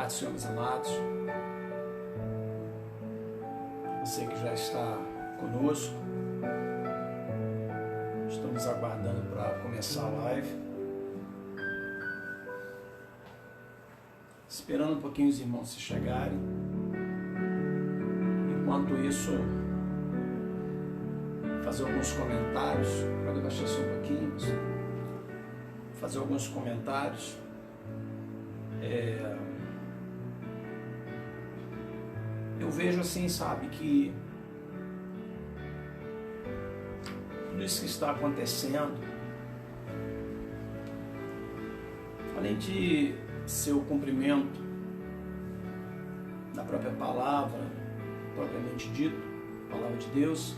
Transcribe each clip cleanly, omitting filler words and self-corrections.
tarde, Senhor, meus amados. Você que já está conosco, estamos aguardando para começar a live. Esperando um pouquinho os irmãos se chegarem. Enquanto isso, fazer alguns comentários. Pode abaixar só um pouquinho. Fazer alguns comentários. Eu vejo assim, sabe, que tudo isso que está acontecendo, além de ser o cumprimento da própria palavra, propriamente dito, palavra de Deus,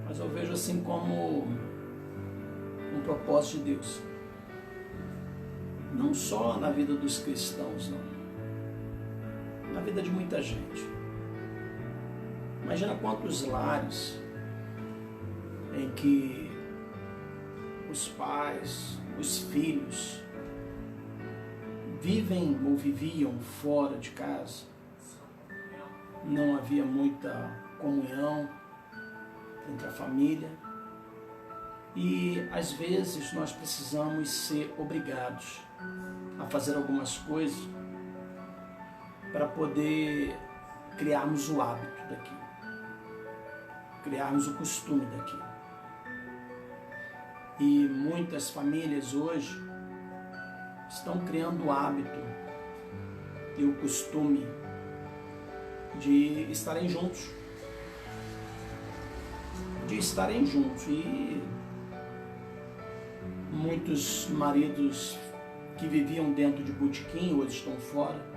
mas eu vejo assim como um propósito de Deus. Não só na vida dos cristãos, não. Na vida de muita gente. Imagina quantos lares em que os pais, os filhos vivem ou viviam fora de casa. Não havia muita comunhão entre a família. E às vezes nós precisamos ser obrigados a fazer algumas coisas para poder criarmos o hábito daquilo, criarmos o costume daquilo. E muitas famílias hoje estão criando o hábito e o costume de estarem juntos. E muitos maridos que viviam dentro de botequim hoje estão fora.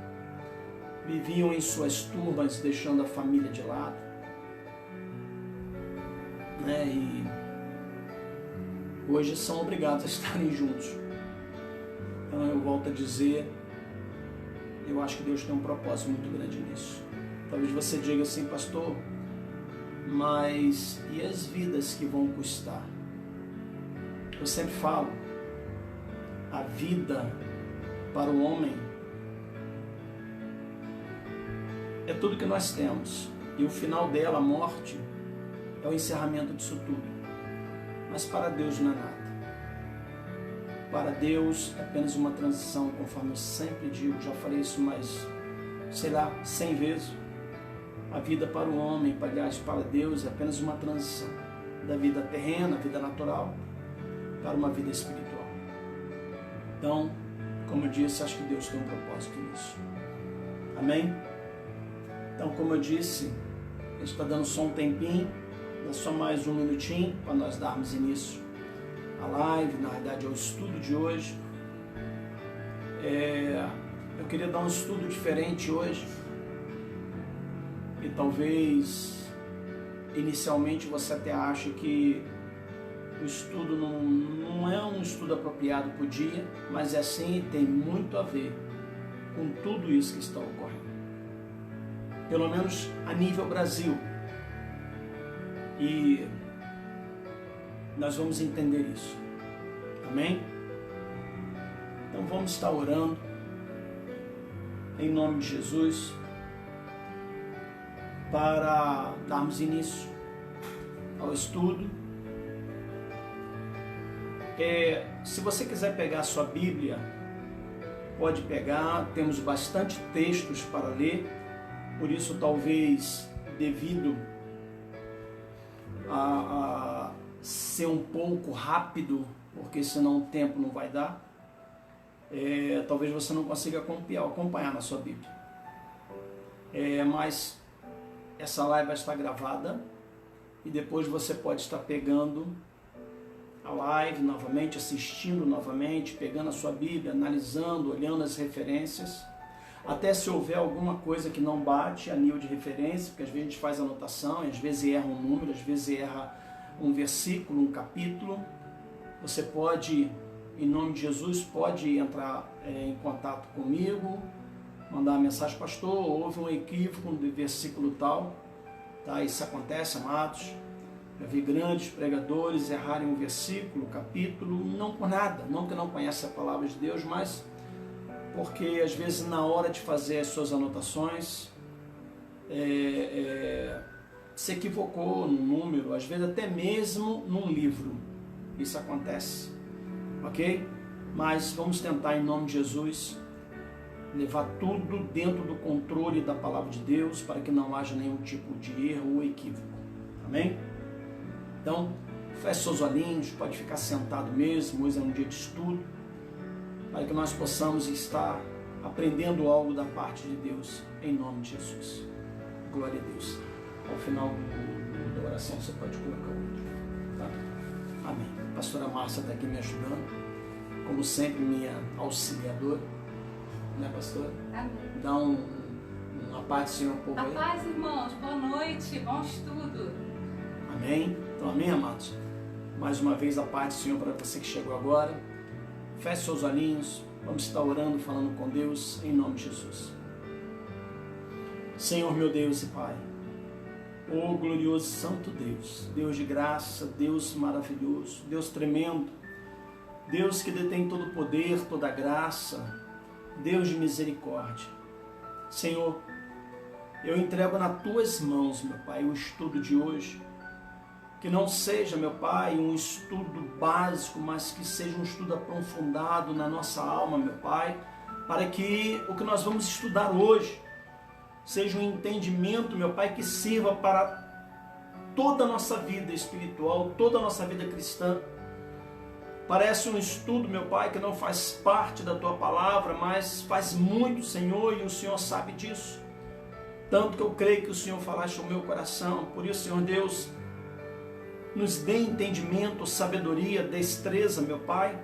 Viviam em suas turmas, deixando a família de lado. E hoje são obrigados a estarem juntos. Então eu volto a dizer, eu acho que Deus tem um propósito muito grande nisso. Talvez você diga assim, pastor, mas e as vidas que vão custar? Eu sempre falo, a vida para o homem é tudo que nós temos. E o final dela, a morte, é o encerramento disso tudo. Mas para Deus não é nada. Para Deus é apenas uma transição, conforme eu sempre digo, já falei isso mais, 100 vezes. A vida para o homem, aliás, para Deus é apenas uma transição da vida terrena, vida natural, para uma vida espiritual. Então, como eu disse, acho que Deus tem um propósito nisso. Amém? Então, como eu disse, a gente está dando só um tempinho, dá só mais um minutinho para nós darmos início à live, na verdade ao estudo de hoje. Eu queria dar um estudo diferente hoje, e talvez inicialmente você até ache que o estudo não é um estudo apropriado para o dia, mas é sim, tem muito a ver com tudo isso que está ocorrendo. Pelo menos a nível Brasil. E nós vamos entender isso. Amém? Então vamos estar orando em nome de Jesus para darmos início ao estudo. Se você quiser pegar a sua Bíblia, pode pegar, temos bastante textos para ler, por isso talvez devido a ser um pouco rápido, porque senão o tempo não vai dar, talvez você não consiga acompanhar na sua Bíblia. Mas essa live vai estar gravada e depois você pode estar pegando a live novamente, assistindo novamente, pegando a sua Bíblia, analisando, olhando as referências, até se houver alguma coisa que não bate a nível de referência, porque às vezes a gente faz anotação, às vezes erra um número, às vezes erra um versículo, um capítulo. Você pode, em nome de Jesus, pode entrar em contato comigo, mandar uma mensagem, pastor, houve um equívoco de versículo tal, tá? Isso acontece, amados. Já vi grandes pregadores errarem um versículo, capítulo, não por nada, não que não conhecem a palavra de Deus, mas porque às vezes na hora de fazer as suas anotações, se equivocou no número, às vezes até mesmo num livro. Isso acontece, ok? Mas vamos tentar, em nome de Jesus, levar tudo dentro do controle da palavra de Deus, para que não haja nenhum tipo de erro ou equívoco. Amém? Então, feche seus olhinhos, pode ficar sentado mesmo, hoje é um dia de estudo, para que nós possamos estar aprendendo algo da parte de Deus, em nome de Jesus. Glória a Deus. Ao final da oração você pode colocar o outro. Tá? Amém. A pastora Márcia está aqui me ajudando, como sempre, minha auxiliadora. Né, pastora? Amém. Dá uma paz do Senhor por aí. A paz, irmãos. Boa noite. Bom estudo. Amém. Então, amém, amados? Mais uma vez, a paz do Senhor para você que chegou agora. Feche seus olhinhos. Vamos estar orando, falando com Deus, em nome de Jesus. Senhor, meu Deus e Pai. Oh, glorioso Santo Deus. Deus de graça, Deus maravilhoso, Deus tremendo. Deus que detém todo o poder, toda a graça. Deus de misericórdia. Senhor, eu entrego nas tuas mãos, meu Pai, o estudo de hoje. Que não seja, meu Pai, um estudo básico, mas que seja um estudo aprofundado na nossa alma, meu Pai, para que o que nós vamos estudar hoje seja um entendimento, meu Pai, que sirva para toda a nossa vida espiritual, toda a nossa vida cristã. Parece um estudo, meu Pai, que não faz parte da Tua palavra, mas faz muito, Senhor, e o Senhor sabe disso. Tanto que eu creio que o Senhor falaste ao meu coração. Por isso, Senhor Deus, nos dê entendimento, sabedoria, destreza, meu Pai,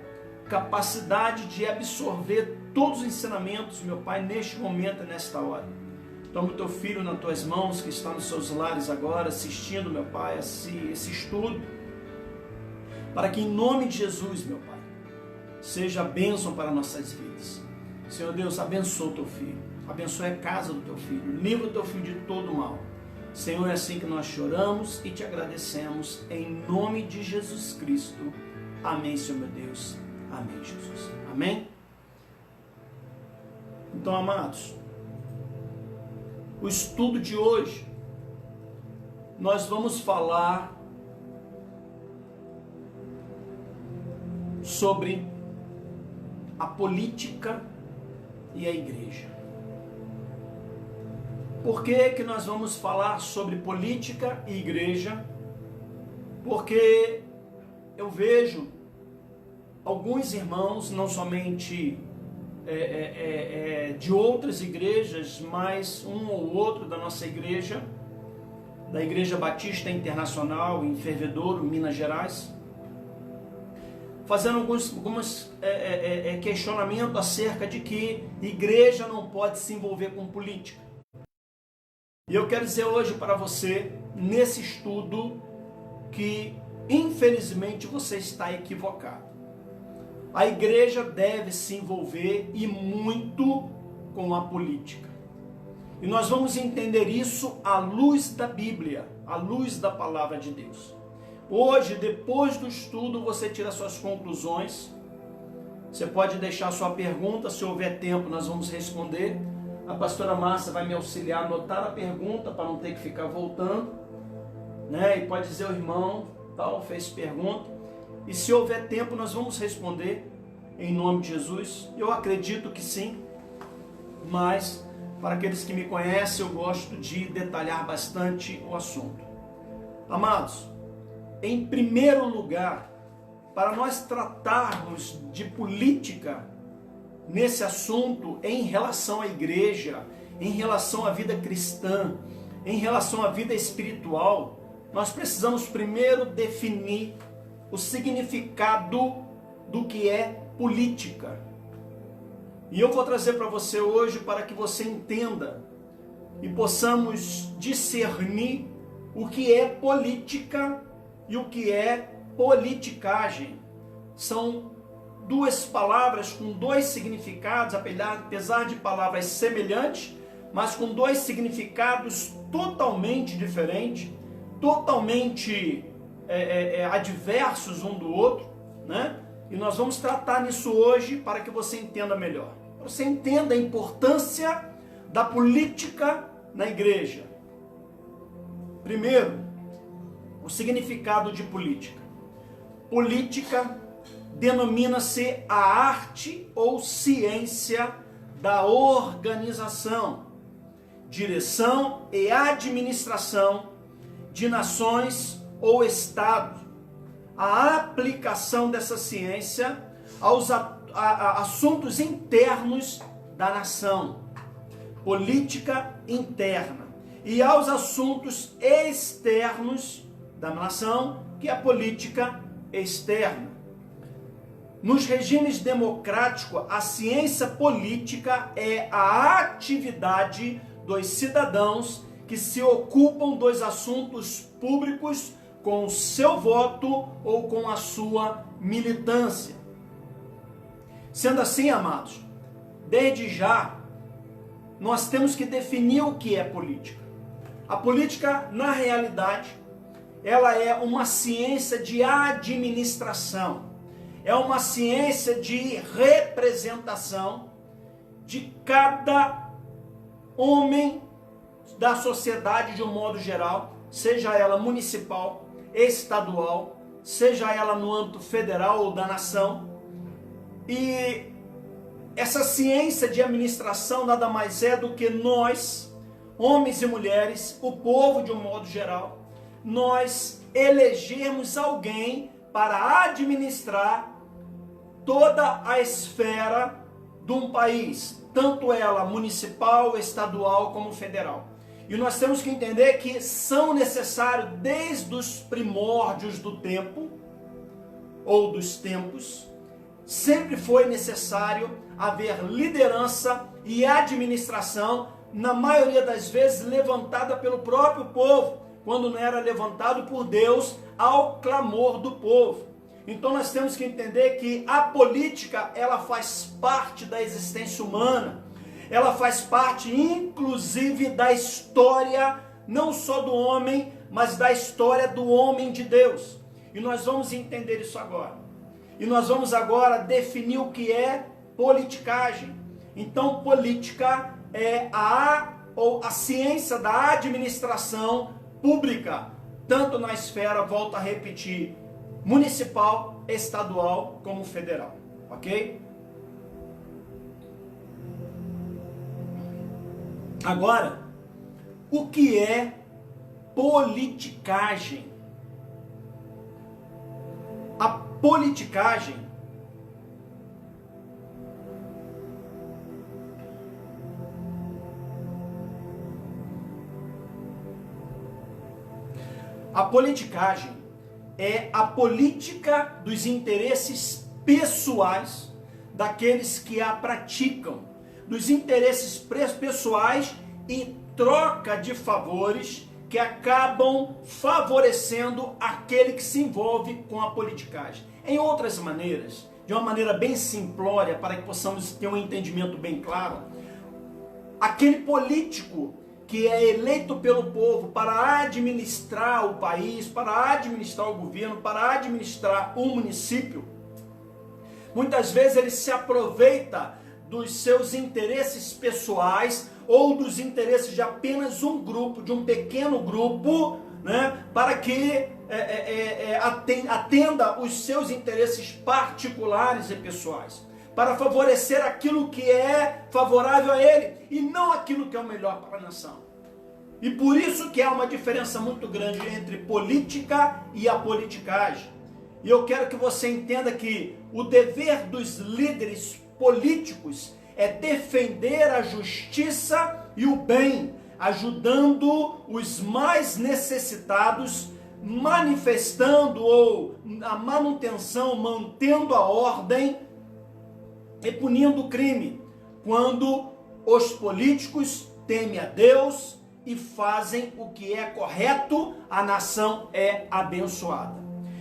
capacidade de absorver todos os ensinamentos, meu Pai, neste momento e nesta hora. Toma o Teu filho nas Tuas mãos, que está nos seus lares agora, assistindo, meu Pai, esse estudo, para que em nome de Jesus, meu Pai, seja bênção para nossas vidas. Senhor Deus, abençoa o Teu filho, abençoe a casa do Teu filho, livra o Teu filho de todo mal. Senhor, é assim que nós choramos e te agradecemos, em nome de Jesus Cristo. Amém, Senhor meu Deus. Amém, Jesus. Amém? Então, amados, o estudo de hoje, nós vamos falar sobre a política e a igreja. Por que nós vamos falar sobre política e igreja? Porque eu vejo alguns irmãos, não somente de outras igrejas, mas um ou outro da nossa igreja, da Igreja Batista Internacional em Fervedouro, Minas Gerais, fazendo alguns questionamentos acerca de que igreja não pode se envolver com política. E eu quero dizer hoje para você, nesse estudo, que infelizmente você está equivocado. A igreja deve se envolver e muito com a política. E nós vamos entender isso à luz da Bíblia, à luz da palavra de Deus. Hoje, depois do estudo, você tira suas conclusões. Você pode deixar sua pergunta, se houver tempo nós vamos responder. A pastora Márcia vai me auxiliar a anotar a pergunta para não ter que ficar voltando, né? E pode dizer o irmão, tal, fez pergunta. E se houver tempo nós vamos responder em nome de Jesus. Eu acredito que sim, mas para aqueles que me conhecem eu gosto de detalhar bastante o assunto. Amados, em primeiro lugar, para nós tratarmos de política nesse assunto em relação à igreja, em relação à vida cristã, em relação à vida espiritual, nós precisamos primeiro definir o significado do que é política. E eu vou trazer para você hoje para que você entenda e possamos discernir o que é política e o que é politicagem. São duas palavras com dois significados, apesar de palavras semelhantes, mas com dois significados totalmente diferentes, totalmente adversos um do outro, né? E nós vamos tratar nisso hoje para que você entenda melhor. Você entenda a importância da política na igreja. Primeiro, o significado de política. Política denomina-se a arte ou ciência da organização, direção e administração de nações ou estados. A aplicação dessa ciência aos assuntos internos da nação, política interna, e aos assuntos externos da nação, que é a política externa. Nos regimes democráticos, a ciência política é a atividade dos cidadãos que se ocupam dos assuntos públicos com o seu voto ou com a sua militância. Sendo assim, amados, desde já, nós temos que definir o que é política. A política, na realidade, ela é uma ciência de administração, é uma ciência de representação de cada homem da sociedade de um modo geral, seja ela municipal, estadual, seja ela no âmbito federal ou da nação. E essa ciência de administração nada mais é do que nós, homens e mulheres, o povo de um modo geral, nós elegermos alguém para administrar toda a esfera de um país, tanto ela municipal, estadual como federal. E nós temos que entender que são necessários desde os primórdios do tempo, ou dos tempos, sempre foi necessário haver liderança e administração, na maioria das vezes levantada pelo próprio povo, quando não era levantado por Deus ao clamor do povo. Então nós temos que entender que a política, ela faz parte da existência humana, ela faz parte inclusive da história, não só do homem, mas da história do homem de Deus. E nós vamos entender isso agora. E nós vamos agora definir o que é politicagem. Então, política é a ciência da administração pública, tanto na esfera, volto a repetir, municipal, estadual, como federal. Ok? Agora, o que é politicagem? A politicagem é a política dos interesses pessoais daqueles que a praticam, dos interesses pessoais e troca de favores que acabam favorecendo aquele que se envolve com a politicagem. Em outras maneiras, de uma maneira bem simplória, para que possamos ter um entendimento bem claro, aquele político que é eleito pelo povo para administrar o país, para administrar o governo, para administrar um município, muitas vezes ele se aproveita dos seus interesses pessoais ou dos interesses de apenas um grupo, de um pequeno grupo, né, para que atenda os seus interesses particulares e pessoais, para favorecer aquilo que é favorável a ele e não aquilo que é o melhor para a nação. E por isso que há uma diferença muito grande entre política e a politicagem. E eu quero que você entenda que o dever dos líderes políticos é defender a justiça e o bem, ajudando os mais necessitados, manifestando ou a manutenção, mantendo a ordem e punindo o crime, quando os políticos temem a Deus e fazem o que é correto, a nação é abençoada.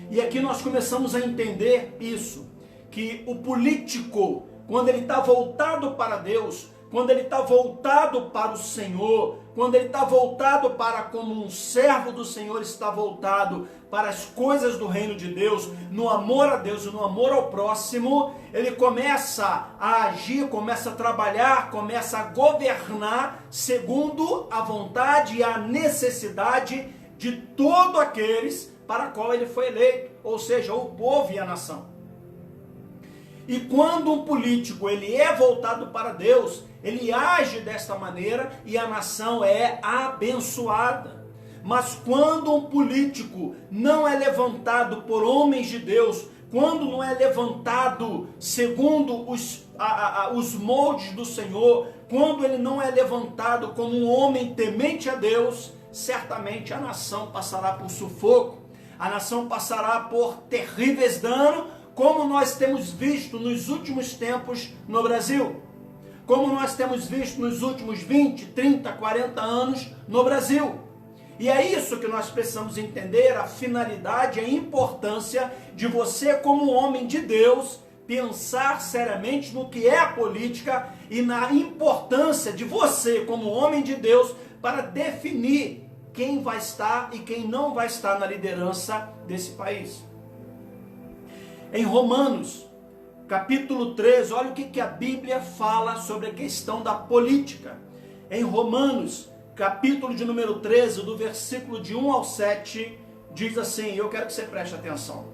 E aqui nós começamos a entender isso, que o político, quando ele está voltado para Deus, quando ele está voltado para o Senhor, quando ele está voltado para como um servo do Senhor, está voltado para as coisas do reino de Deus, no amor a Deus e no amor ao próximo, ele começa a agir, começa a trabalhar, começa a governar segundo a vontade e a necessidade de todos aqueles para a qual ele foi eleito, ou seja, o povo e a nação. E quando um político ele é voltado para Deus, ele age desta maneira e a nação é abençoada. Mas quando um político não é levantado por homens de Deus, quando não é levantado segundo os moldes do Senhor, quando ele não é levantado como um homem temente a Deus, certamente a nação passará por sufoco, a nação passará por terríveis danos, como nós temos visto nos últimos tempos no Brasil, como nós temos visto nos últimos 20, 30, 40 anos no Brasil. E é isso que nós precisamos entender, a finalidade, a importância de você como homem de Deus, pensar seriamente no que é a política e na importância de você como homem de Deus para definir quem vai estar e quem não vai estar na liderança desse país. Em Romanos, capítulo 13, olha o que a Bíblia fala sobre a questão da política. Em Romanos, capítulo de número 13, do versículo de 1 ao 7, diz assim, eu quero que você preste atenção.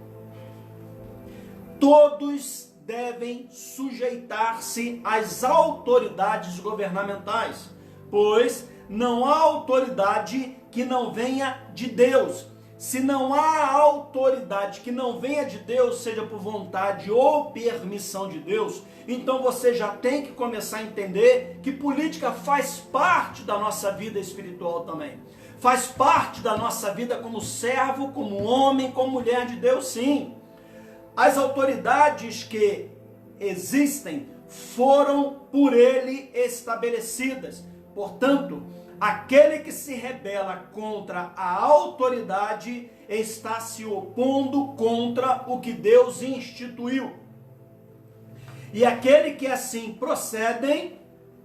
Todos devem sujeitar-se às autoridades governamentais, pois não há autoridade que não venha de Deus. Se não há autoridade que não venha de Deus, seja por vontade ou permissão de Deus, então você já tem que começar a entender que política faz parte da nossa vida espiritual também. Faz parte da nossa vida como servo, como homem, como mulher de Deus, sim. As autoridades que existem foram por ele estabelecidas. Portanto, aquele que se rebela contra a autoridade está se opondo contra o que Deus instituiu. E aquele que assim procedem,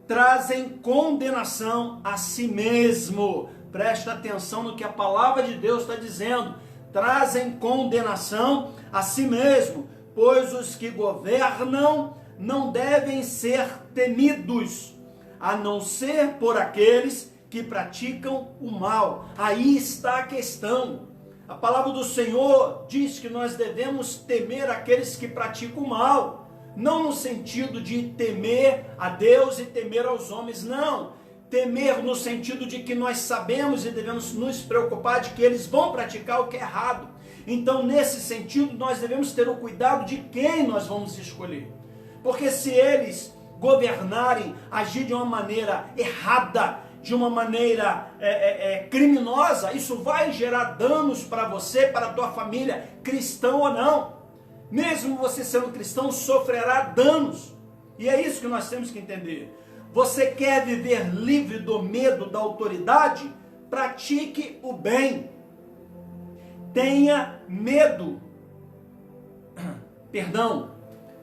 trazem condenação a si mesmo. Presta atenção no que a palavra de Deus está dizendo. Trazem condenação a si mesmo, pois os que governam não devem ser temidos, a não ser por aqueles que praticam o mal. Aí está a questão. A palavra do Senhor diz que nós devemos temer aqueles que praticam o mal, não no sentido de temer a Deus e temer aos homens, não. Temer no sentido de que nós sabemos e devemos nos preocupar de que eles vão praticar o que é errado. Então, nesse sentido, nós devemos ter o cuidado de quem nós vamos escolher. Porque se eles governarem, agir de uma maneira errada, de uma maneira criminosa, isso vai gerar danos para você, para a tua família, cristão ou não. Mesmo você sendo cristão, sofrerá danos. E é isso que nós temos que entender. Você quer viver livre do medo da autoridade? Pratique o bem. Tenha medo.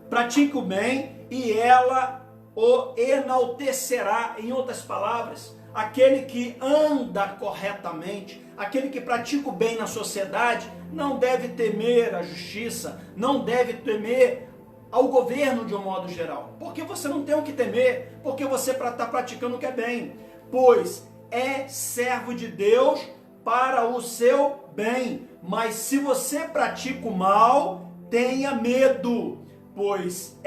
Pratique o bem e ela o enaltecerá. Em outras palavras, aquele que anda corretamente, aquele que pratica o bem na sociedade, não deve temer a justiça, não deve temer ao governo de um modo geral. Porque você não tem o que temer, porque você está praticando o que é bem, pois é servo de Deus para o seu bem. Mas se você pratica o mal, tenha medo, pois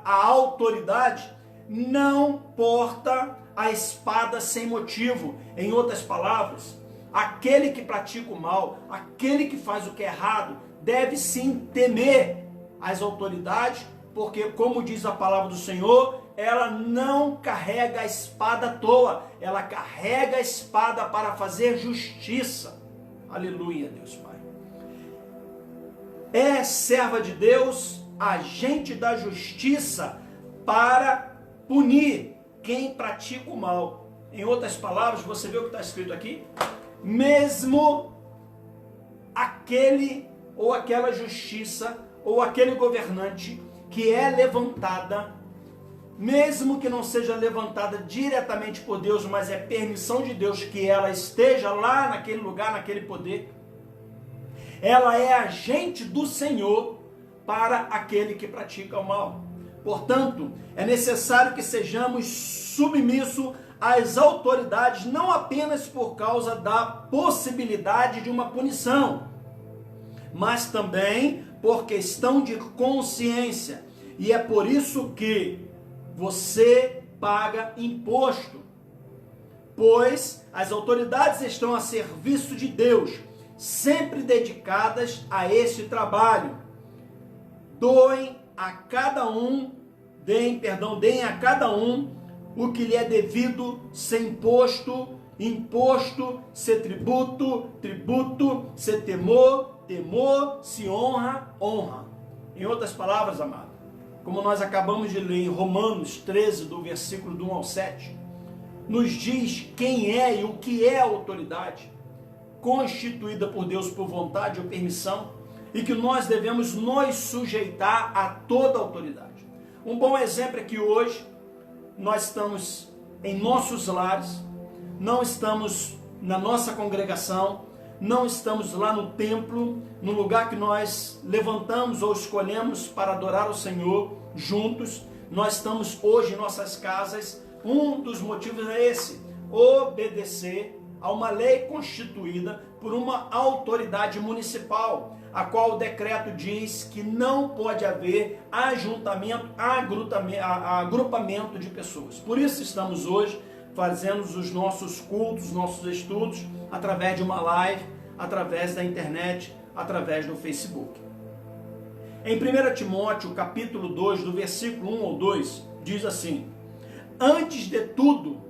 a autoridade não porta a espada sem motivo. Em outras palavras, aquele que pratica o mal, aquele que faz o que é errado, deve sim temer as autoridades, porque, como diz a palavra do Senhor, ela não carrega a espada à toa, ela carrega a espada para fazer justiça. Aleluia, Deus Pai. É serva de Deus, agente da justiça para punir quem pratica o mal. Em outras palavras, você vê o que está escrito aqui? Mesmo aquele ou aquela justiça ou aquele governante que é levantada mesmo que não seja levantada diretamente por Deus, mas é permissão de Deus que ela esteja lá naquele lugar, naquele poder, ela é agente do Senhor para aquele que pratica o mal. Portanto, é necessário que sejamos submissos às autoridades, não apenas por causa da possibilidade de uma punição, mas também por questão de consciência. E é por isso que você paga imposto, pois as autoridades estão a serviço de Deus, sempre dedicadas a esse trabalho. Deem a cada um o que lhe é devido, ser imposto, ser tributo, ser temor, se honra. Em outras palavras, amado, como nós acabamos de ler em Romanos 13, do versículo do 1 ao 7, nos diz quem é e o que é a autoridade, constituída por Deus por vontade ou permissão, e que nós devemos nos sujeitar a toda autoridade. Um bom exemplo é que hoje nós estamos em nossos lares, não estamos na nossa congregação, não estamos lá no templo, no lugar que nós levantamos ou escolhemos para adorar o Senhor juntos. Nós estamos hoje em nossas casas. Um dos motivos é esse: obedecer a uma lei constituída por uma autoridade municipal, a qual o decreto diz que não pode haver agrupamento de pessoas. Por isso estamos hoje fazendo os nossos cultos, nossos estudos, através de uma live, através da internet, através do Facebook. Em 1 Timóteo, capítulo 2, do versículo 1 ao 2, diz assim: antes de tudo,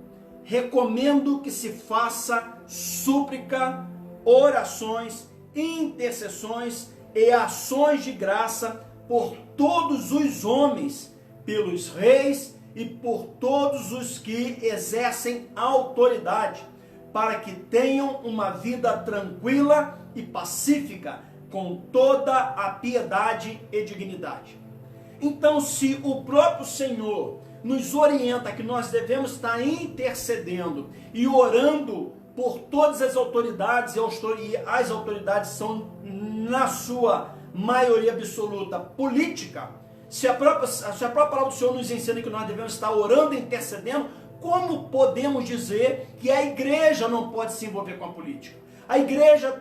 recomendo que se faça súplica, orações, intercessões e ações de graça por todos os homens, pelos reis e por todos os que exercem autoridade, para que tenham uma vida tranquila e pacífica, com toda a piedade e dignidade. Então, se o próprio Senhor nos orienta que nós devemos estar intercedendo e orando por todas as autoridades, e as autoridades são, na sua maioria absoluta, política, se a própria palavra do Senhor nos ensina que nós devemos estar orando e intercedendo, como podemos dizer que a igreja não pode se envolver com a política? A igreja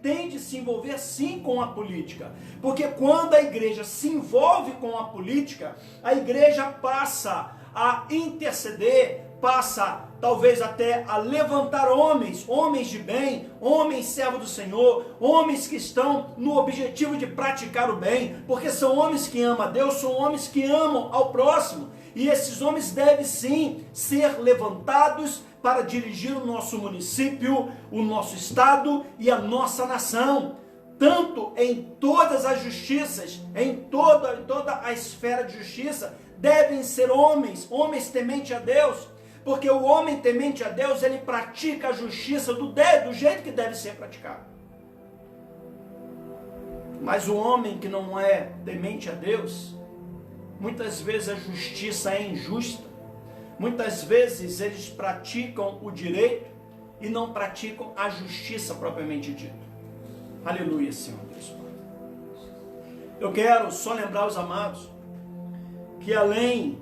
tem de se envolver sim com a política, porque quando a igreja se envolve com a política, a igreja passa a interceder, passa talvez até a levantar homens de bem, homens servos do Senhor, homens que estão no objetivo de praticar o bem, porque são homens que amam a Deus, são homens que amam ao próximo, e esses homens devem sim ser levantados para dirigir o nosso município, o nosso estado e a nossa nação, tanto em todas as justiças, em toda a esfera de justiça, devem ser homens tementes a Deus, porque o homem temente a Deus, ele pratica a justiça do jeito que deve ser praticado. Mas o homem que não é temente a Deus, muitas vezes a justiça é injusta, muitas vezes eles praticam o direito e não praticam a justiça propriamente dita. Aleluia, Senhor Deus. Eu quero só lembrar os amados que além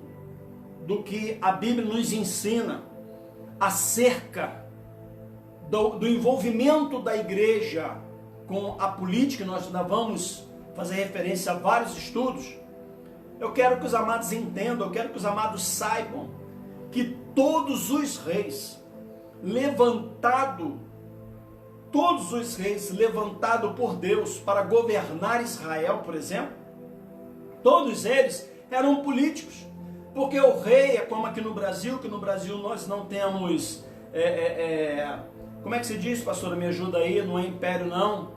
do que a Bíblia nos ensina acerca do envolvimento da igreja com a política, nós ainda vamos fazer referência a vários estudos, eu quero que os amados entendam, eu quero que os amados saibam que todos os reis levantados por Deus para governar Israel, por exemplo, todos eles eram políticos. Porque o rei é como aqui no Brasil, que no Brasil nós não temos, como é que se diz, pastora, me ajuda aí, não é império não,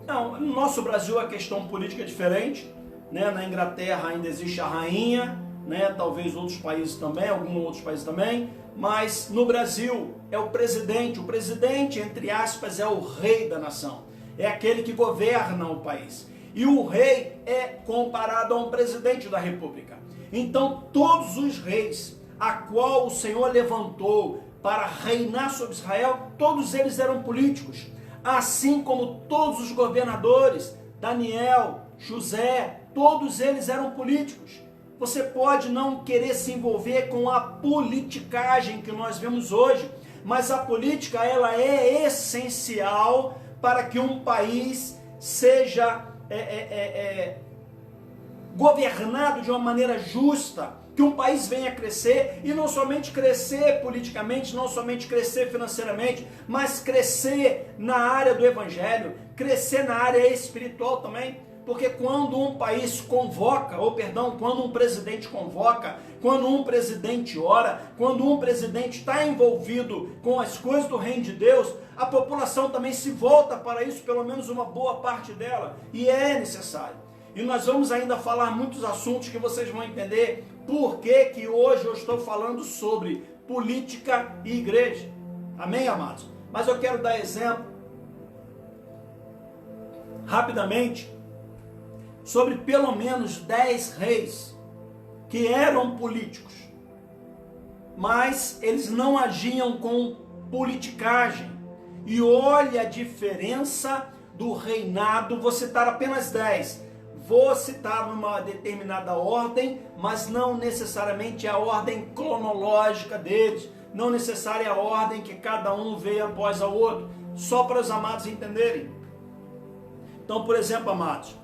não, no nosso Brasil a questão política é diferente, né? Na Inglaterra ainda existe a rainha, né? Talvez outros países também, alguns outros países também, mas no Brasil é o presidente, entre aspas, é o rei da nação, é aquele que governa o país. E o rei é comparado a um presidente da república. Então todos os reis a qual o Senhor levantou para reinar sobre Israel, todos eles eram políticos. Assim como todos os governadores, Daniel, José, todos eles eram políticos. Você pode não querer se envolver com a politicagem que nós vemos hoje, mas a política ela é essencial para que um país seja governado de uma maneira justa, que um país venha a crescer, e não somente crescer politicamente, não somente crescer financeiramente, mas crescer na área do evangelho, crescer na área espiritual também. Porque quando um país convoca, quando um presidente convoca, quando um presidente ora, quando um presidente está envolvido com as coisas do reino de Deus, a população também se volta para isso, pelo menos uma boa parte dela, e é necessário. E nós vamos ainda falar muitos assuntos que vocês vão entender por que hoje eu estou falando sobre política e igreja. Amém, amados? Mas eu quero dar exemplo, rapidamente, sobre pelo menos 10 reis que eram políticos, mas eles não agiam com politicagem. E olha a diferença do reinado. Vou citar apenas 10. Vou citar numa determinada ordem, mas não necessariamente a ordem cronológica deles, não necessariamente a ordem que cada um veio após ao outro, só para os amados entenderem. Então, por exemplo, amados,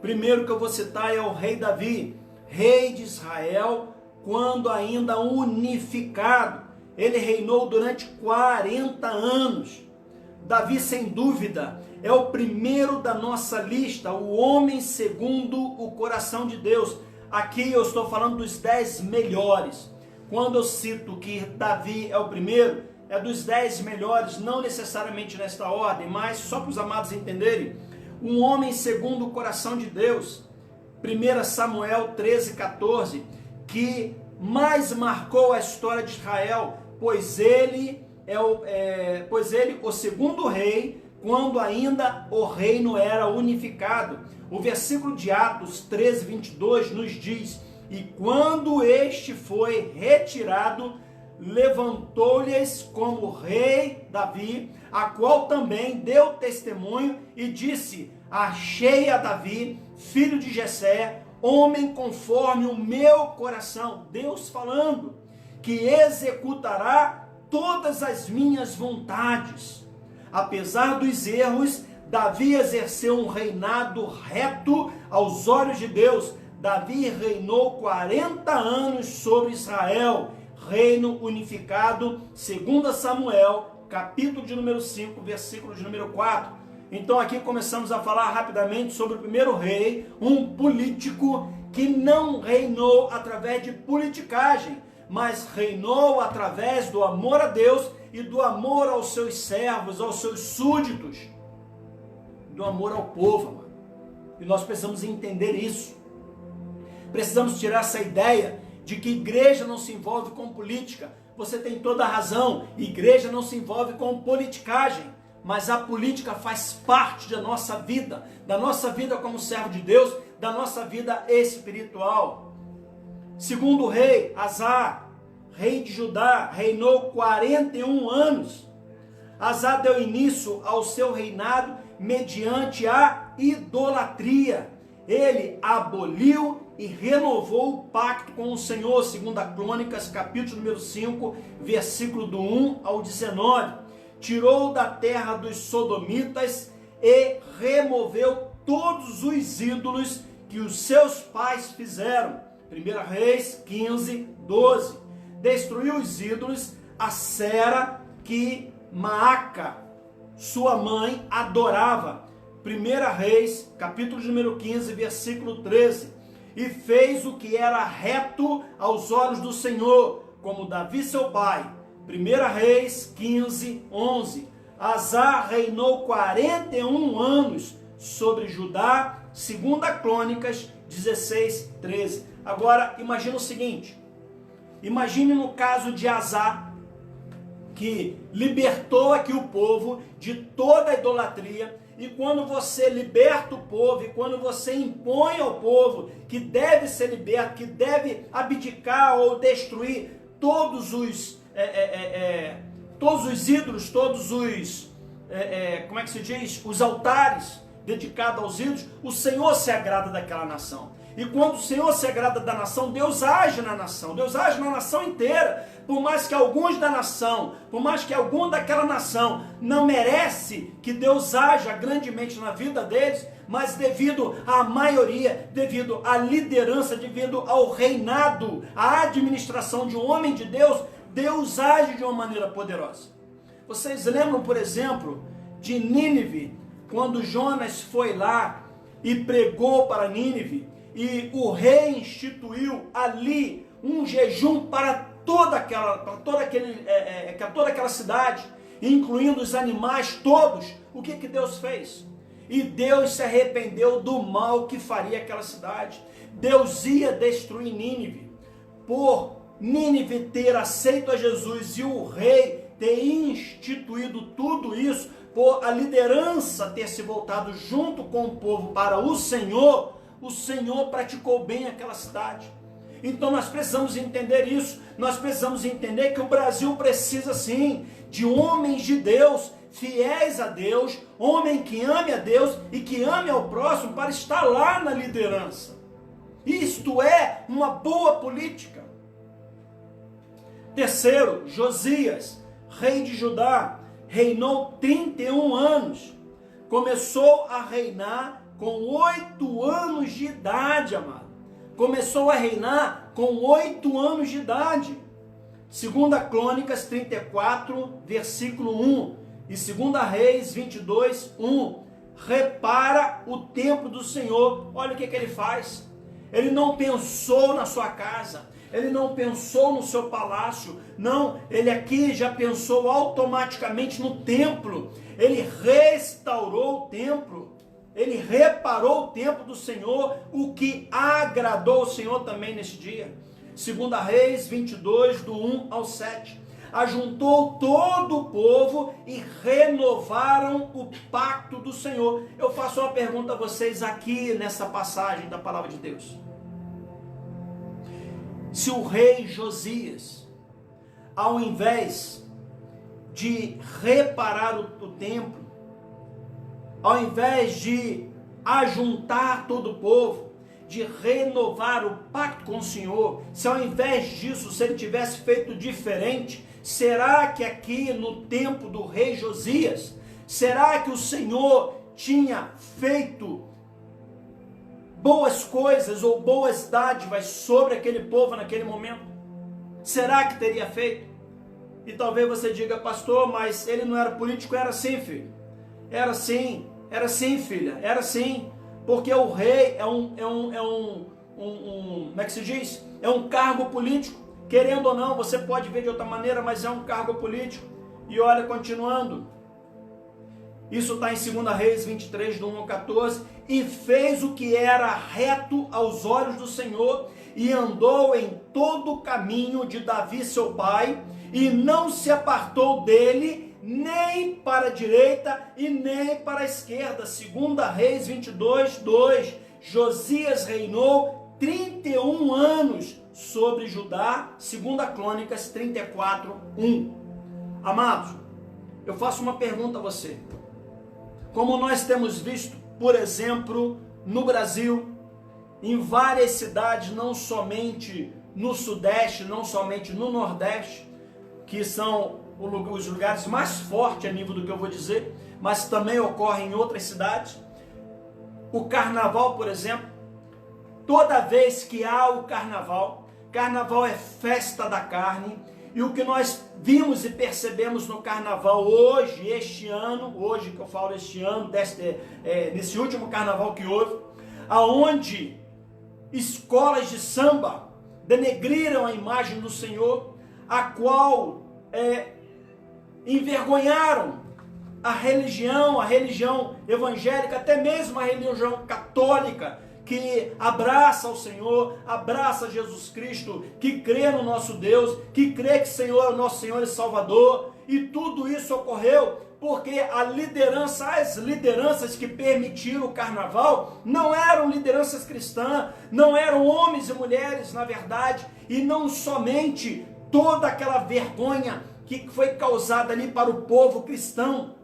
primeiro que eu vou citar é o rei Davi, rei de Israel, quando ainda unificado. Ele reinou durante 40 anos. Davi, sem dúvida, é o primeiro da nossa lista, o homem segundo o coração de Deus. Aqui eu estou falando dos 10 melhores. Quando eu cito que Davi é o primeiro, é dos 10 melhores, não necessariamente nesta ordem, mas só para os amados entenderem. Um homem segundo o coração de Deus, 1 Samuel 13:14, que mais marcou a história de Israel, pois ele o segundo rei, quando ainda o reino era unificado. O versículo de Atos 13:22 nos diz: e quando este foi retirado, levantou-lhes como rei Davi, a qual também deu testemunho e disse: achei a Davi, filho de Jessé, homem conforme o meu coração. Deus falando que executará todas as minhas vontades. Apesar dos erros, Davi exerceu um reinado reto aos olhos de Deus. Davi reinou 40 anos sobre Israel, reino unificado, 2 Samuel, capítulo de número 5, versículo de número 4. Então aqui começamos a falar rapidamente sobre o primeiro rei, um político que não reinou através de politicagem, mas reinou através do amor a Deus e do amor aos seus servos, aos seus súditos, do amor ao povo, mano. E nós precisamos entender isso. Precisamos tirar essa ideia de que igreja não se envolve com política. Você tem toda a razão, igreja não se envolve com politicagem, mas a política faz parte da nossa vida como servo de Deus, da nossa vida espiritual. Segundo rei, Asa, rei de Judá, reinou 41 anos. Asa deu início ao seu reinado mediante a idolatria. Ele aboliu e renovou o pacto com o Senhor, segundo a Crônicas, capítulo número 5, versículo do 1 ao 19. Tirou da terra dos sodomitas e removeu todos os ídolos que os seus pais fizeram. 1 Reis 15, 12. Destruiu os ídolos, a Sera que Maaca, sua mãe, adorava. 1 Reis, capítulo número 15, versículo 13. E fez o que era reto aos olhos do Senhor, como Davi seu pai. 1 Reis 15, 11. Asa reinou 41 anos sobre Judá, 2 Crônicas 16, 13. Agora, imagina o seguinte. Imagine no caso de Asa, que libertou aqui o povo de toda a idolatria, E quando você liberta o povo, e quando você impõe ao povo que deve ser liberto, que deve abdicar ou destruir todos os ídolos, todos os, como é que se diz? Os altares dedicados aos ídolos, o Senhor se agrada daquela nação. E quando o Senhor se agrada da nação, Deus age na nação, Deus age na nação inteira. Por mais que alguns da nação, por mais que algum daquela nação não merece que Deus haja grandemente na vida deles, mas devido à maioria, devido à liderança, devido ao reinado, à administração de um homem de Deus, Deus age de uma maneira poderosa. Vocês lembram, por exemplo, de Nínive, quando Jonas foi lá e pregou para Nínive, e o rei instituiu ali um jejum para toda aquela cidade, incluindo os animais todos. O que Deus fez? E Deus se arrependeu do mal que faria aquela cidade. Deus ia destruir Nínive, por Nínive ter aceito a Jesus e o rei ter instituído tudo isso, por a liderança ter se voltado junto com o povo para o Senhor praticou bem aquela cidade. Então nós precisamos entender isso, nós precisamos entender que o Brasil precisa sim de homens de Deus, fiéis a Deus, homem que ame a Deus e que ame ao próximo para estar lá na liderança. Isto é uma boa política. Terceiro, Josias, rei de Judá, reinou 31 anos, começou a reinar com 8 anos de idade, amado. Começou a reinar com 8 anos de idade. 2 Crônicas 34, versículo 1. E 2 Reis 22, 1. Repara o templo do Senhor. Olha o que ele faz. Ele não pensou na sua casa. Ele não pensou no seu palácio. Não, ele aqui já pensou automaticamente no templo. Ele restaurou o templo. Ele reparou o templo do Senhor, o que agradou o Senhor também neste dia. 2 Reis 22, do 1 ao 7. Ajuntou todo o povo e renovaram o pacto do Senhor. Eu faço uma pergunta a vocês aqui nessa passagem da palavra de Deus. Se o rei Josias, ao invés de reparar o templo, ao invés de ajuntar todo o povo, de renovar o pacto com o Senhor, se ao invés disso, se ele tivesse feito diferente, será que aqui no tempo do rei Josias, será que o Senhor tinha feito boas coisas ou boas dádivas sobre aquele povo naquele momento? Será que teria feito? E talvez você diga, pastor, mas ele não era político? Era sim, filho. Era sim, filha, era sim, porque o rei como é que se diz? É um cargo político, querendo ou não, você pode ver de outra maneira, mas é um cargo político. E olha, continuando, isso está em 2 Reis 23, do 1 ao 14, e fez o que era reto aos olhos do Senhor, e andou em todo o caminho de Davi seu pai, e não se apartou dele, nem para a direita e nem para a esquerda. 2 Reis 22, 2. Josias reinou 31 anos sobre Judá. 2 Crônicas 34, 1. Amados, eu faço uma pergunta a você. Como nós temos visto, por exemplo, no Brasil, em várias cidades, não somente no Sudeste, não somente no Nordeste, que são os lugares mais fortes a nível do que eu vou dizer, mas também ocorre em outras cidades. O carnaval, por exemplo, toda vez que há o carnaval é festa da carne, e o que nós vimos e percebemos no carnaval hoje, este ano, hoje que eu falo este ano, nesse último carnaval que houve, aonde escolas de samba denegriram a imagem do Senhor, a qual envergonharam a religião evangélica, até mesmo a religião católica, que abraça o Senhor, abraça Jesus Cristo, que crê no nosso Deus, que crê que o Senhor é o nosso Senhor e Salvador. E tudo isso ocorreu porque as lideranças que permitiram o carnaval não eram lideranças cristãs, não eram homens e mulheres, na verdade, e não somente toda aquela vergonha que foi causada ali para o povo cristão,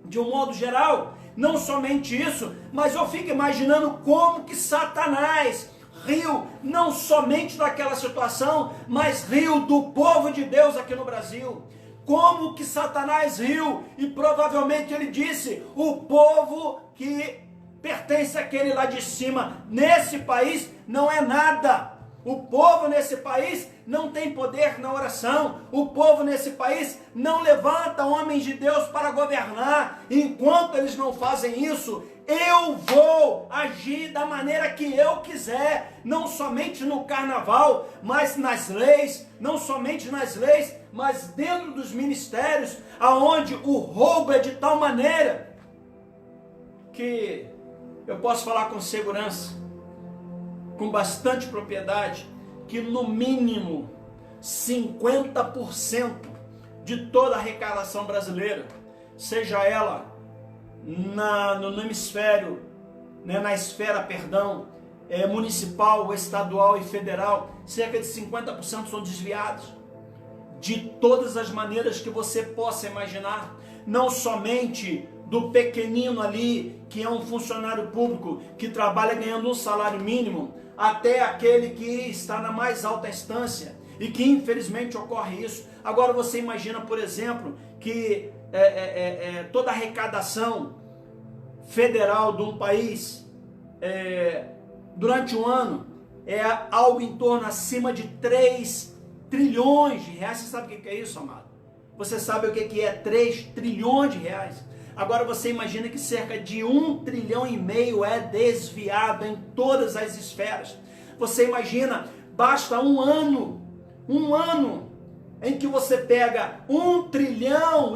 de um modo geral. Não somente isso, mas eu fico imaginando como que Satanás riu, não somente daquela situação, mas riu do povo de Deus aqui no Brasil. Como que Satanás riu, e provavelmente ele disse: o povo que pertence àquele lá de cima, nesse país não é nada. O povo nesse país não tem poder na oração. O povo nesse país não levanta homens de Deus para governar. Enquanto eles não fazem isso, eu vou agir da maneira que eu quiser. Não somente no carnaval, mas nas leis. Não somente nas leis, mas dentro dos ministérios, aonde o roubo é de tal maneira que eu posso falar com segurança, com bastante propriedade, que no mínimo 50% de toda a arrecadação brasileira, seja ela no hemisfério, na esfera, municipal, estadual e federal, cerca de 50% são desviados de todas as maneiras que você possa imaginar, não somente do pequenino ali, que é um funcionário público, que trabalha ganhando um salário mínimo, até aquele que está na mais alta instância, e que infelizmente ocorre isso. Agora você imagina, por exemplo, que toda a arrecadação federal de um país, durante um ano, é algo em torno acima de 3 trilhões de reais. Você sabe o que é isso, amado? Você sabe o que é 3 trilhões de reais? Agora você imagina que cerca de 1,5 trilhão é desviado em todas as esferas. Você imagina, basta um ano em que você pega 1,5 trilhão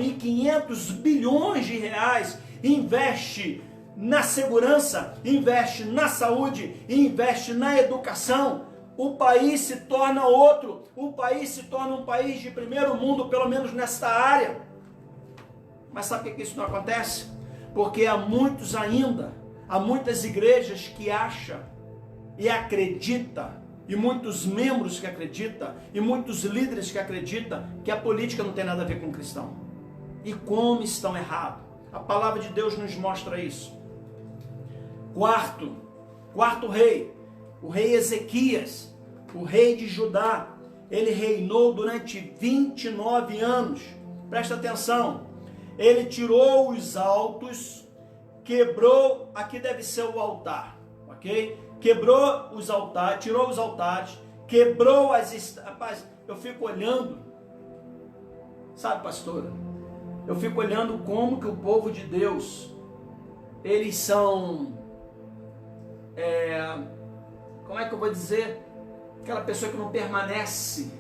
de reais, investe na segurança, investe na saúde, investe na educação, o país se torna outro, o país se torna um país de primeiro mundo, pelo menos nesta área. Mas sabe por que isso não acontece? Porque há muitas igrejas que acham e acreditam, e muitos membros que acreditam, e muitos líderes que acreditam que a política não tem nada a ver com o cristão. E como estão errados. A palavra de Deus nos mostra isso. Quarto rei, o rei Ezequias, o rei de Judá, ele reinou durante 29 anos. Presta atenção. Ele tirou os altos, quebrou, aqui deve ser o altar, ok? Quebrou os altares, tirou os altares, quebrou rapaz, eu fico olhando, sabe, pastora? Eu fico olhando como que o povo de Deus, eles são, como é que eu vou dizer? Aquela pessoa que não permanece.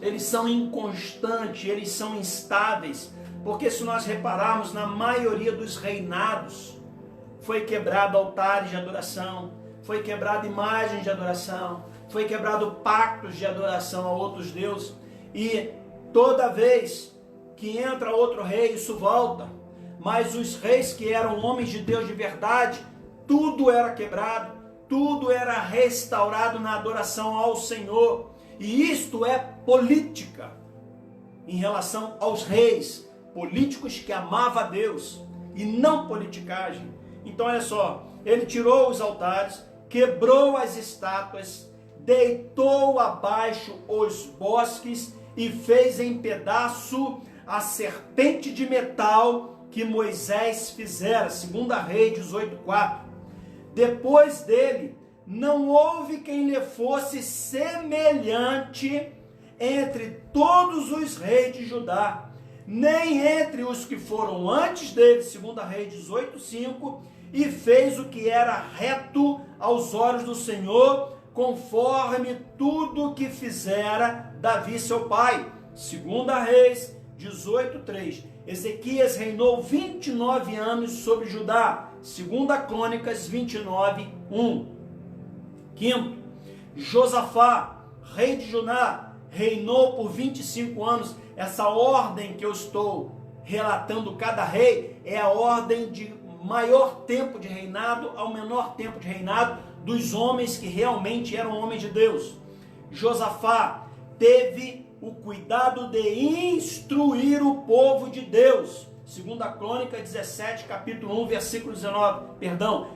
Eles são inconstantes, eles são instáveis. Porque se nós repararmos, na maioria dos reinados, foi quebrado altares de adoração, foi quebrado imagens de adoração, foi quebrado pactos de adoração a outros deuses, e toda vez que entra outro rei, isso volta. Mas os reis que eram homens de Deus de verdade, tudo era quebrado, tudo era restaurado na adoração ao Senhor. E isto é política em relação aos reis, políticos que amavam a Deus e não politicagem. Então olha só, ele tirou os altares, quebrou as estátuas, deitou abaixo os bosques e fez em pedaço a serpente de metal que Moisés fizera. 2 Reis 18:4. Depois dele não houve quem lhe fosse semelhante entre todos os reis de Judá, nem entre os que foram antes dele. 2 Reis 18:5. E fez o que era reto aos olhos do Senhor, conforme tudo que fizera Davi seu pai. 2 Reis 18:3. Ezequias reinou 29 anos sobre Judá, Segunda Crônicas 29, 1. Quinto, Josafá, rei de Judá, reinou por 25 anos. Essa ordem que eu estou relatando cada rei é a ordem de maior tempo de reinado ao menor tempo de reinado dos homens que realmente eram homens de Deus. Josafá teve o cuidado de instruir o povo de Deus. Segunda Crônica 17, capítulo 1, versículo 19.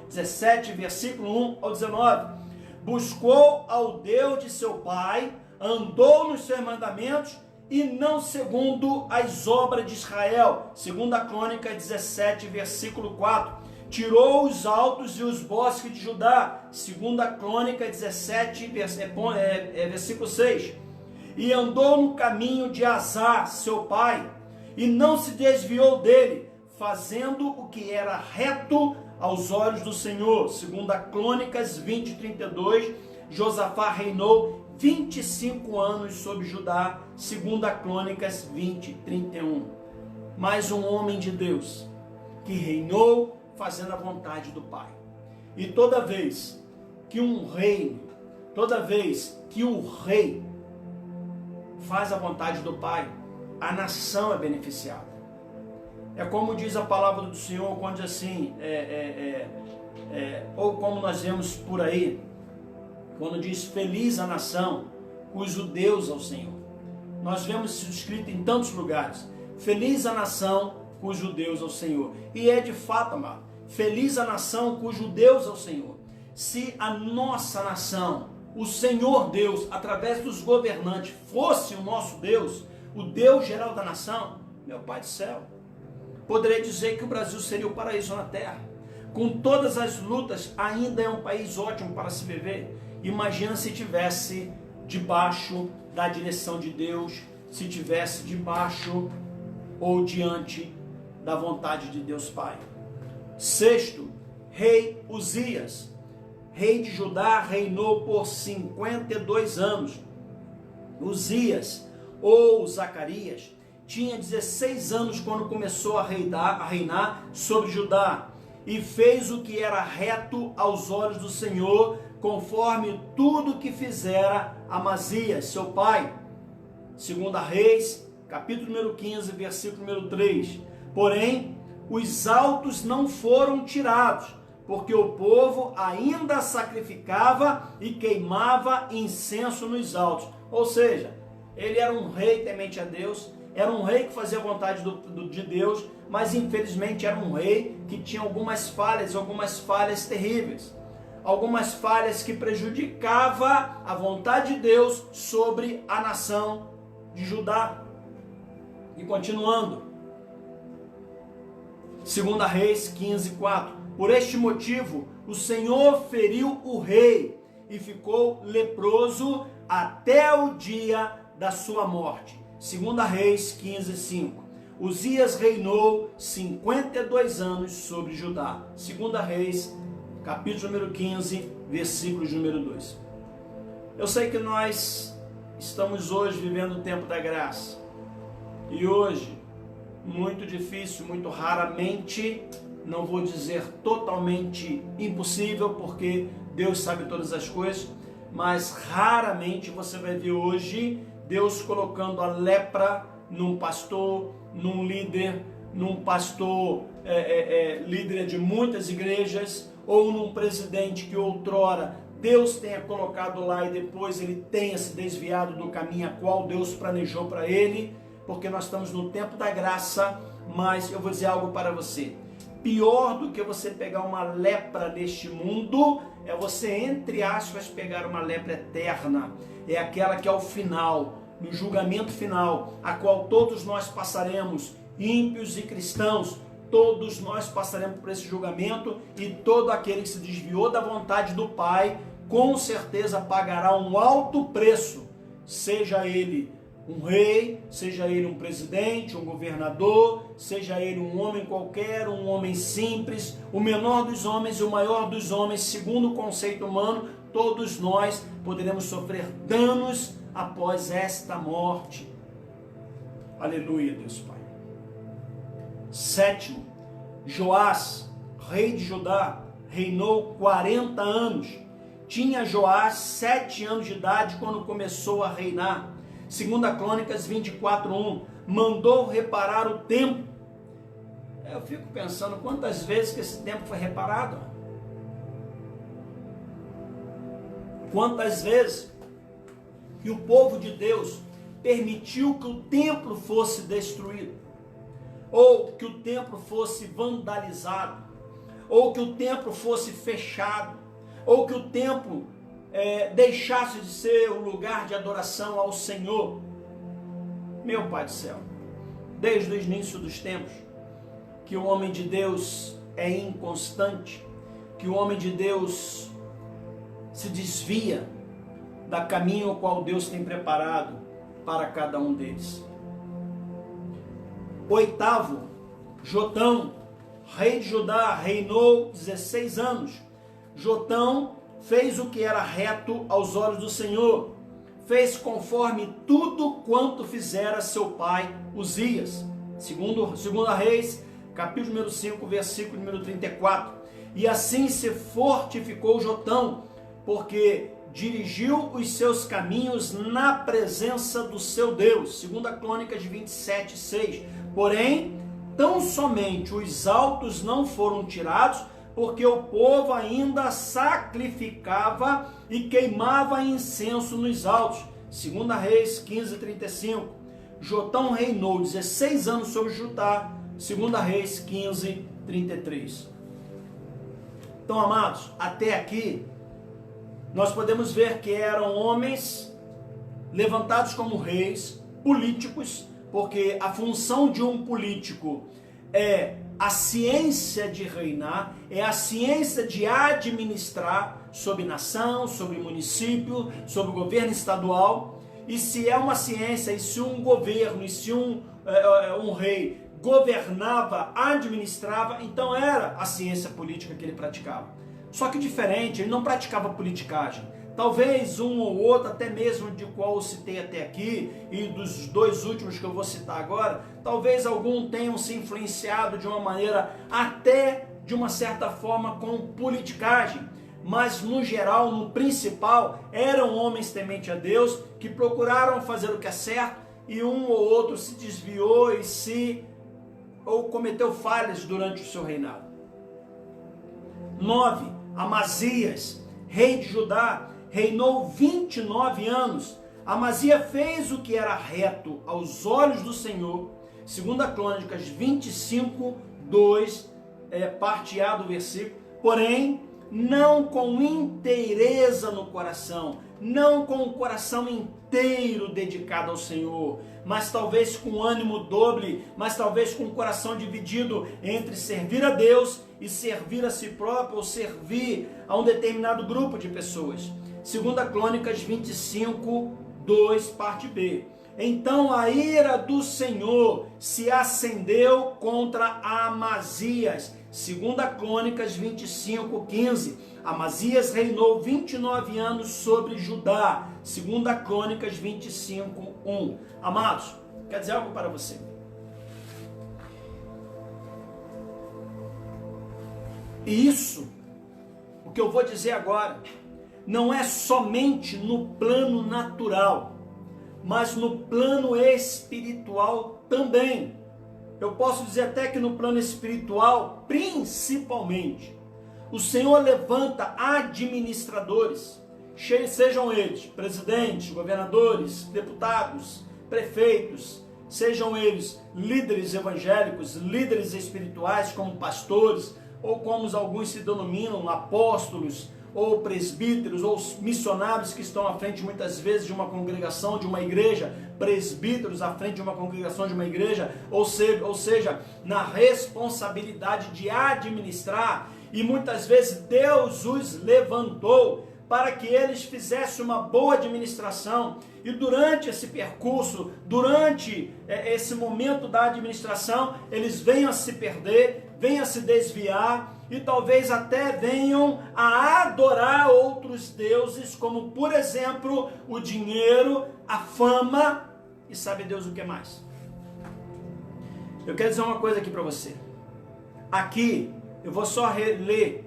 17, versículo 1 ao 19. Buscou ao Deus de seu pai, andou nos seus mandamentos e não segundo as obras de Israel. Segunda Crônica 17, versículo 4. Tirou os altos e os bosques de Judá. Segunda Crônica 17, versículo 6. E andou no caminho de Asa, seu pai, e não se desviou dele, fazendo o que era reto aos olhos do Senhor. Segunda Crônicas 20, 32. Josafá reinou 25 anos sobre Judá. Segunda Crônicas 20, 31. Mais um homem de Deus que reinou fazendo a vontade do Pai. E toda vez que o rei faz a vontade do Pai, a nação é beneficiada. É como diz a palavra do Senhor, quando diz assim, ou como nós vemos por aí, quando diz feliz a nação cujo Deus é o Senhor. Nós vemos isso escrito em tantos lugares. Feliz a nação cujo Deus é o Senhor. E é de fato, amado, feliz a nação cujo Deus é o Senhor. Se a nossa nação, o Senhor Deus, através dos governantes, fosse o nosso Deus, o Deus geral da nação, meu Pai do céu, poderei dizer que o Brasil seria o paraíso na terra. Com todas as lutas, ainda é um país ótimo para se viver. Imagina se tivesse debaixo da direção de Deus, se tivesse debaixo ou diante da vontade de Deus Pai. Sexto, rei Uzias, rei de Judá, reinou por 52 anos. Uzias, ou Zacarias, tinha 16 anos quando começou a reinar sobre Judá, e fez o que era reto aos olhos do Senhor, conforme tudo que fizera Amazias, seu pai. Segunda Reis, capítulo número 15, versículo número 3. Porém, os altos não foram tirados, porque o povo ainda sacrificava e queimava incenso nos altos. Ou seja, ele era um rei temente a Deus, era um rei que fazia a vontade de Deus, mas infelizmente era um rei que tinha algumas falhas terríveis. Algumas falhas que prejudicavam a vontade de Deus sobre a nação de Judá. E continuando, 2 Reis 15, 4. Por este motivo, o Senhor feriu o rei e ficou leproso até o dia da sua morte. 2 Reis 15, 5. Uzias reinou 52 anos sobre Judá. 2 Reis, capítulo número 15, versículo número 2. Eu sei que nós estamos hoje vivendo o tempo da graça. E hoje, muito difícil, muito raramente, não vou dizer totalmente impossível, porque Deus sabe todas as coisas, mas raramente você vai ver hoje Deus colocando a lepra num pastor, num líder, líder de muitas igrejas, ou num presidente que outrora Deus tenha colocado lá e depois ele tenha se desviado do caminho a qual Deus planejou para ele, porque nós estamos no tempo da graça. Mas eu vou dizer algo para você: pior do que você pegar uma lepra neste mundo é você, entre aspas, pegar uma lepra eterna. É aquela que ao final, no julgamento final, a qual todos nós passaremos, ímpios e cristãos, todos nós passaremos por esse julgamento, e todo aquele que se desviou da vontade do Pai, com certeza pagará um alto preço, seja ele um rei, seja ele um presidente, um governador, seja ele um homem qualquer, um homem simples, o menor dos homens e o maior dos homens, segundo o conceito humano, todos nós poderemos sofrer danos após esta morte. Aleluia, Deus Pai. Sétimo, Joás rei de Judá, reinou 40 anos. Tinha Joás 7 anos de idade quando começou a reinar. 2 Crônicas 24:1, mandou reparar o templo. Eu fico pensando quantas vezes que esse templo foi reparado. Quantas vezes que o povo de Deus permitiu que o templo fosse destruído, ou que o templo fosse vandalizado, ou que o templo fosse fechado, ou que o templo deixasse de ser o lugar de adoração ao Senhor. Meu Pai do céu, desde o início dos tempos, que o homem de Deus é inconstante, que o homem de Deus se desvia da caminho ao qual Deus tem preparado para cada um deles. 8º, Jotão, rei de Judá, reinou 16 anos. Jotão fez o que era reto aos olhos do Senhor, fez conforme tudo quanto fizera seu pai Uzias. Segunda Reis, capítulo número 5, versículo número 34. E assim se fortificou Jotão, porque dirigiu os seus caminhos na presença do seu Deus. 2 Crônicas 27:6. Porém, tão somente os altos não foram tirados, porque o povo ainda sacrificava e queimava incenso nos altos. 2 Reis 15:35. Jotão reinou 16 anos sobre Judá. 2 Reis 15:33. Então, amados, até aqui nós podemos ver que eram homens levantados como reis, políticos, porque a função de um político é a ciência de reinar, é a ciência de administrar sobre nação, sobre município, sobre governo estadual. E se é uma ciência, e se um governo, e se um rei governava, administrava, então era a ciência política que ele praticava. Só que diferente, ele não praticava politicagem. Talvez um ou outro, até mesmo de qual eu citei até aqui, e dos dois últimos que eu vou citar agora, talvez algum tenham se influenciado de uma maneira, até de uma certa forma, com politicagem. Mas no geral, no principal, eram homens tementes a Deus, que procuraram fazer o que é certo, e um ou outro se desviou ou cometeu falhas durante o seu reinado. 9. Amazias, rei de Judá, reinou 29 anos. Amazias fez o que era reto aos olhos do Senhor. 2 Crônicas 25:2, parte A do versículo. Porém, não com inteireza no coração, não com o coração inteiro dedicado ao Senhor, mas talvez com ânimo doble, mas talvez com o coração dividido entre servir a Deus e servir a si próprio, ou servir a um determinado grupo de pessoas. 2 Crônicas 25:2, parte B. Então a ira do Senhor se acendeu contra Amazias. 2 Crônicas 25:15. Amazias reinou 29 anos sobre Judá. 2 Crônicas 25:1. Amados, quer dizer algo para você? E isso, o que eu vou dizer agora, não é somente no plano natural, mas no plano espiritual também. Eu posso dizer até que no plano espiritual, principalmente, o Senhor levanta administradores, sejam eles presidentes, governadores, deputados, prefeitos, sejam eles líderes evangélicos, líderes espirituais como pastores, ou como alguns se denominam, apóstolos, ou presbíteros, ou missionários que estão à frente muitas vezes de uma congregação, de uma igreja, presbíteros à frente de uma congregação, de uma igreja, ou seja, na responsabilidade de administrar, e muitas vezes Deus os levantou para que eles fizessem uma boa administração, e durante esse percurso, durante esse momento da administração, eles venham a se perder, venham a se desviar, e talvez até venham a adorar outros deuses, como por exemplo, o dinheiro, a fama, e sabe Deus o que mais? Eu quero dizer uma coisa aqui para você. Aqui Eu vou só reler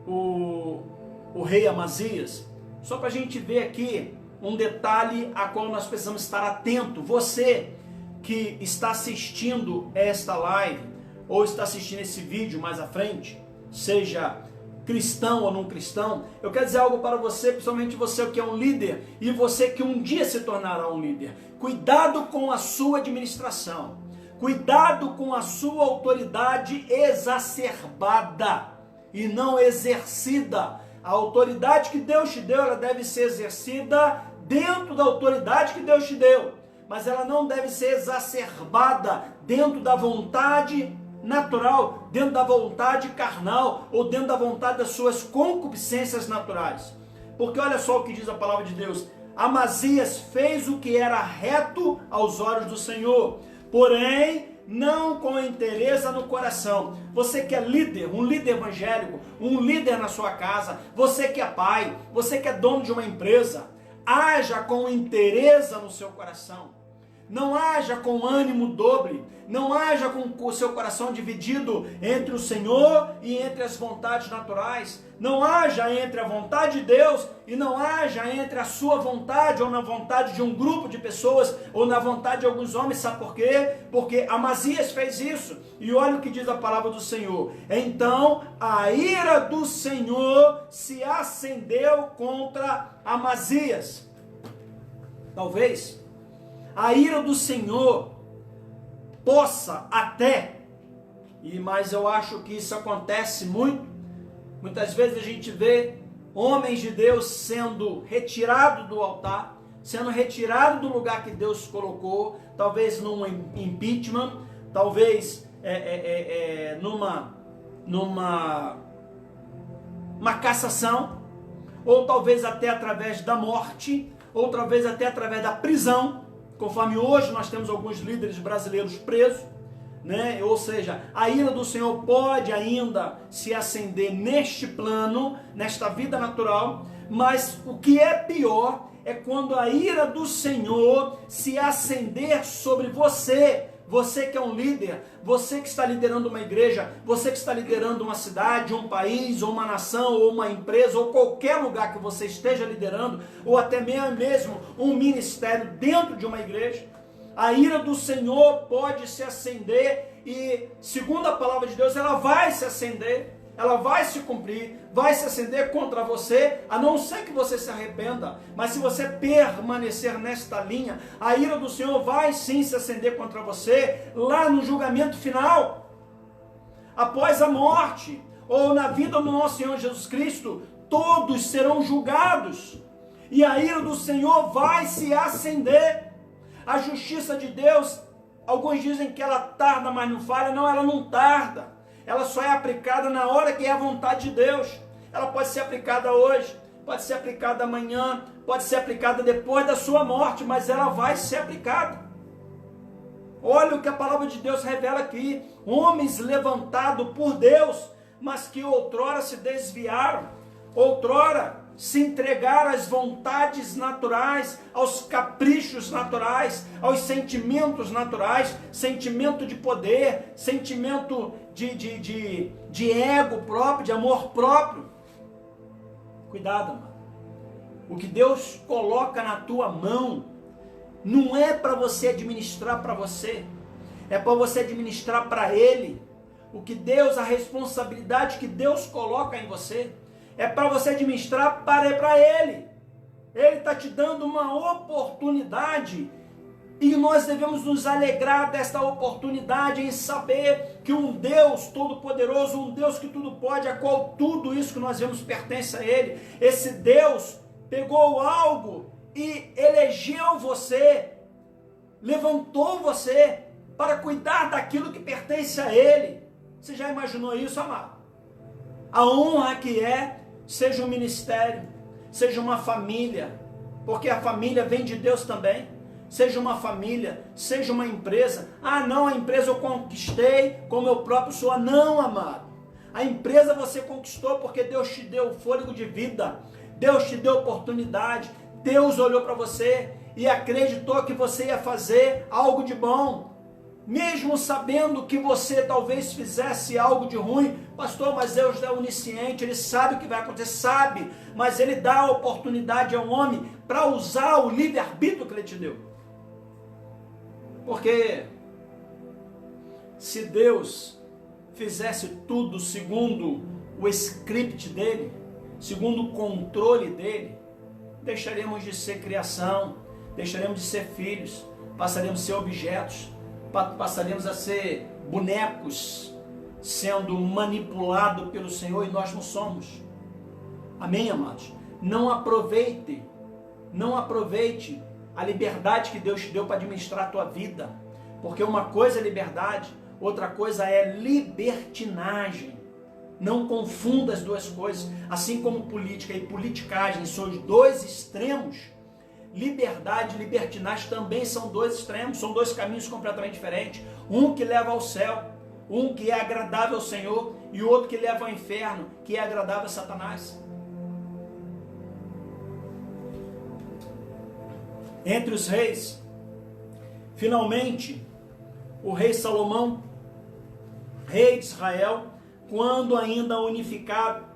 o rei Amazias, só para a gente ver aqui um detalhe a qual nós precisamos estar atento. Você que está assistindo esta live, ou está assistindo esse vídeo mais à frente, seja cristão ou não cristão, eu quero dizer algo para você, principalmente você que é um líder, e você que um dia se tornará um líder. Cuidado com a sua administração, cuidado com a sua autoridade exacerbada e não exercida. A autoridade que Deus te deu, ela deve ser exercida dentro da autoridade que Deus te deu, mas ela não deve ser exacerbada dentro da vontade natural, dentro da vontade carnal, ou dentro da vontade das suas concupiscências naturais. Porque olha só o que diz a palavra de Deus: Amazias fez o que era reto aos olhos do Senhor, porém não com interesse no coração. Você que é líder, um líder evangélico, um líder na sua casa, você que é pai, você que é dono de uma empresa, haja com interesse no seu coração. Não haja com ânimo dobre, não haja com o seu coração dividido entre o Senhor e entre as vontades naturais. Não haja entre a vontade de Deus e não haja entre a sua vontade ou na vontade de um grupo de pessoas ou na vontade de alguns homens. Sabe por quê? Porque Amazias fez isso. E olha o que diz a palavra do Senhor. Então a ira do Senhor se acendeu contra Amazias. Talvez a ira do Senhor possa até, mas eu acho que isso acontece muitas vezes a gente vê homens de Deus sendo retirados do altar, sendo retirados do lugar que Deus colocou, talvez num impeachment, talvez numa cassação, ou talvez até através da morte, ou talvez até através da prisão, conforme hoje nós temos alguns líderes brasileiros presos, né? Ou seja, a ira do Senhor pode ainda se acender neste plano, nesta vida natural, mas o que é pior é quando a ira do Senhor se acender sobre você. Você que é um líder, você que está liderando uma igreja, você que está liderando uma cidade, um país, ou uma nação, ou uma empresa, ou qualquer lugar que você esteja liderando, ou até mesmo um ministério dentro de uma igreja, a ira do Senhor pode se acender e, segundo a palavra de Deus, ela vai se acender, ela vai se cumprir, vai se acender contra você, a não ser que você se arrependa. Mas se você permanecer nesta linha, a ira do Senhor vai sim se acender contra você, lá no julgamento final, após a morte, ou na vida do nosso Senhor Jesus Cristo, todos serão julgados, e a ira do Senhor vai se acender. A justiça de Deus, alguns dizem que ela tarda, mas não falha. Não, ela não tarda. Ela só é aplicada na hora que é a vontade de Deus. Ela pode ser aplicada hoje, pode ser aplicada amanhã, pode ser aplicada depois da sua morte, mas ela vai ser aplicada. Olha o que a palavra de Deus revela aqui: homens levantados por Deus, mas que outrora se desviaram, outrora se entregaram às vontades naturais, aos caprichos naturais, aos sentimentos naturais, sentimento de poder, sentimento de ego próprio, de amor próprio. Cuidado, mano. O que Deus coloca na tua mão não é para você administrar para você, é para você administrar para Ele. O que Deus, a responsabilidade que Deus coloca em você, é para você administrar para Ele. Ele está te dando uma oportunidade e nós devemos nos alegrar desta oportunidade em saber que um Deus todo-poderoso, um Deus que tudo pode, a qual tudo isso que nós vemos pertence a Ele, esse Deus pegou algo e elegeu você, levantou você para cuidar daquilo que pertence a Ele. Você já imaginou isso, amado? A honra que é, seja um ministério, seja uma família, porque a família vem de Deus também, seja uma família, seja uma empresa. Ah não, a empresa eu conquistei com meu próprio suor. Não, amado, a empresa você conquistou porque Deus te deu fôlego de vida, Deus te deu oportunidade, Deus olhou para você e acreditou que você ia fazer algo de bom. mesmo sabendo que você talvez fizesse algo de ruim. Pastor, mas Deus é onisciente, Ele sabe o que vai acontecer, sabe, mas Ele dá a oportunidade ao homem para usar o livre-arbítrio que Ele te deu. Porque se Deus fizesse tudo segundo o script dele, segundo o controle dele, deixaremos de ser criação, deixaremos de ser filhos, passaremos a ser objetos, passaremos a ser bonecos, sendo manipulados pelo Senhor, e nós não somos. Amém, amados? Não aproveite a liberdade que Deus te deu para administrar a tua vida, porque uma coisa é liberdade, outra coisa é libertinagem. Não confunda as duas coisas, assim como política e politicagem são os dois extremos. Liberdade e libertinagem também são dois extremos, são dois caminhos completamente diferentes. Um que leva ao céu, um que é agradável ao Senhor, e o outro que leva ao inferno, que é agradável a Satanás. Entre os reis, finalmente, o rei Salomão, rei de Israel, quando ainda unificado,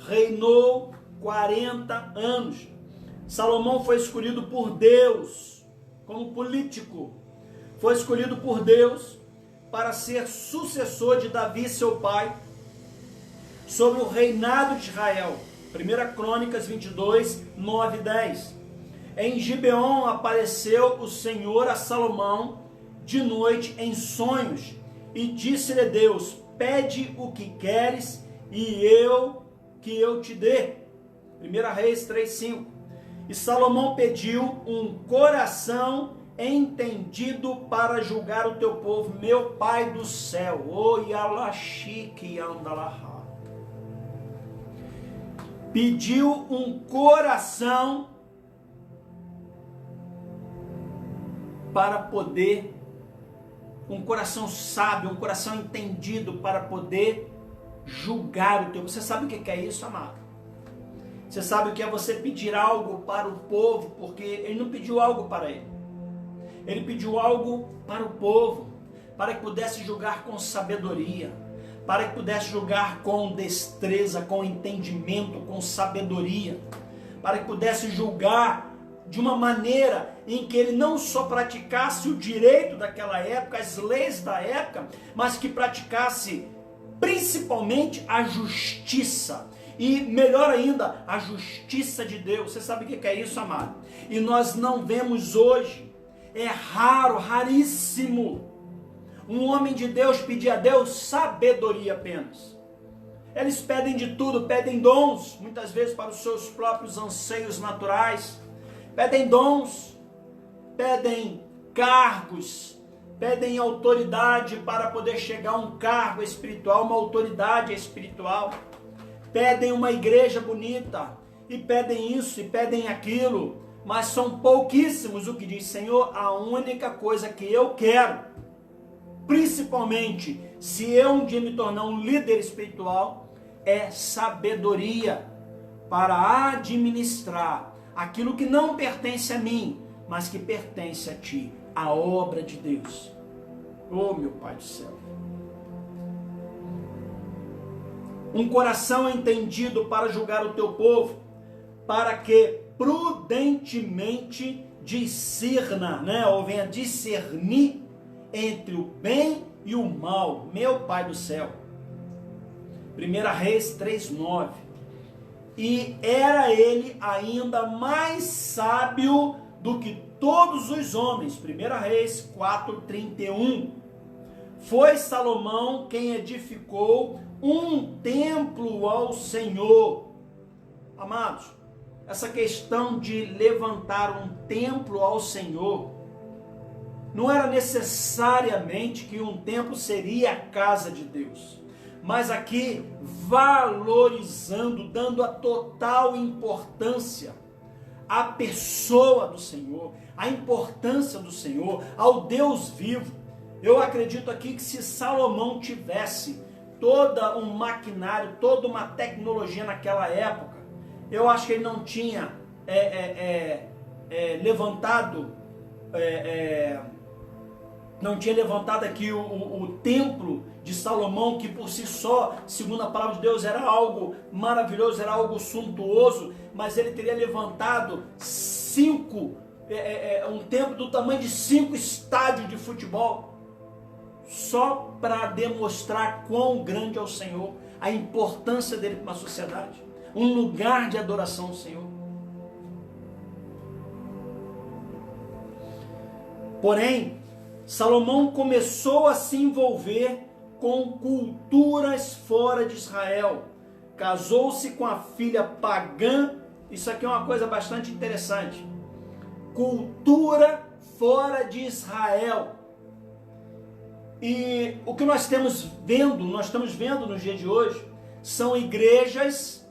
reinou 40 anos. Salomão foi escolhido por Deus, como político, foi escolhido por Deus para ser sucessor de Davi, seu pai, sobre o reinado de Israel. 1 Crônicas 22, 9 e 10. Em Gibeon apareceu o Senhor a Salomão de noite em sonhos, e disse-lhe Deus: pede o que queres e que eu te dê. 1 Reis 3:5. E Salomão pediu um coração entendido para julgar o teu povo, meu Pai do céu. Pediu um coração para poder, um coração sábio, um coração entendido para poder julgar o teu. Você sabe o que é isso, amado? Você sabe o que é você pedir algo para o povo, porque ele não pediu algo para ele. Ele pediu algo para o povo, para que pudesse julgar com sabedoria, para que pudesse julgar com destreza, com entendimento, com sabedoria, para que pudesse julgar de uma maneira em que ele não só praticasse o direito daquela época, as leis da época, mas que praticasse principalmente a justiça. E melhor ainda, a justiça de Deus. Você sabe o que é isso, amado? E nós não vemos hoje, é raro, raríssimo, um homem de Deus pedir a Deus sabedoria apenas. Eles pedem de tudo, pedem dons, muitas vezes para os seus próprios anseios naturais, pedem dons, pedem cargos, pedem autoridade para poder chegar a um cargo espiritual, uma autoridade espiritual, pedem uma igreja bonita, e pedem isso, e pedem aquilo, mas são pouquíssimos o que diz: Senhor, a única coisa que eu quero, principalmente se eu um dia me tornar um líder espiritual, é sabedoria para administrar aquilo que não pertence a mim, mas que pertence a ti, a obra de Deus. Oh, meu Pai do céu. Um coração entendido para julgar o teu povo, para que prudentemente discerna, ou venha discernir entre o bem e o mal, meu Pai do céu. 1 Reis 3:9. E era ele ainda mais sábio do que todos os homens. 1 Reis 4:31. Foi Salomão quem edificou um templo ao Senhor. Amados, essa questão de levantar um templo ao Senhor, não era necessariamente que um templo seria a casa de Deus, mas aqui valorizando, dando a total importância à pessoa do Senhor, à importância do Senhor, ao Deus vivo. Eu acredito aqui que se Salomão tivesse todo um maquinário, toda uma tecnologia naquela época, eu acho que ele não tinha levantado não tinha levantado aqui o templo de Salomão, que por si só, segundo a palavra de Deus, era algo maravilhoso, era algo suntuoso, mas ele teria levantado um templo do tamanho de 5 estádios de futebol, só para demonstrar quão grande é o Senhor, a importância dele para a sociedade, um lugar de adoração ao Senhor. Porém, Salomão começou a se envolver com culturas fora de Israel. Casou-se com a filha pagã. Isso aqui é uma coisa bastante interessante. Cultura fora de Israel. E o que nós estamos vendo nos dias de hoje, são igrejas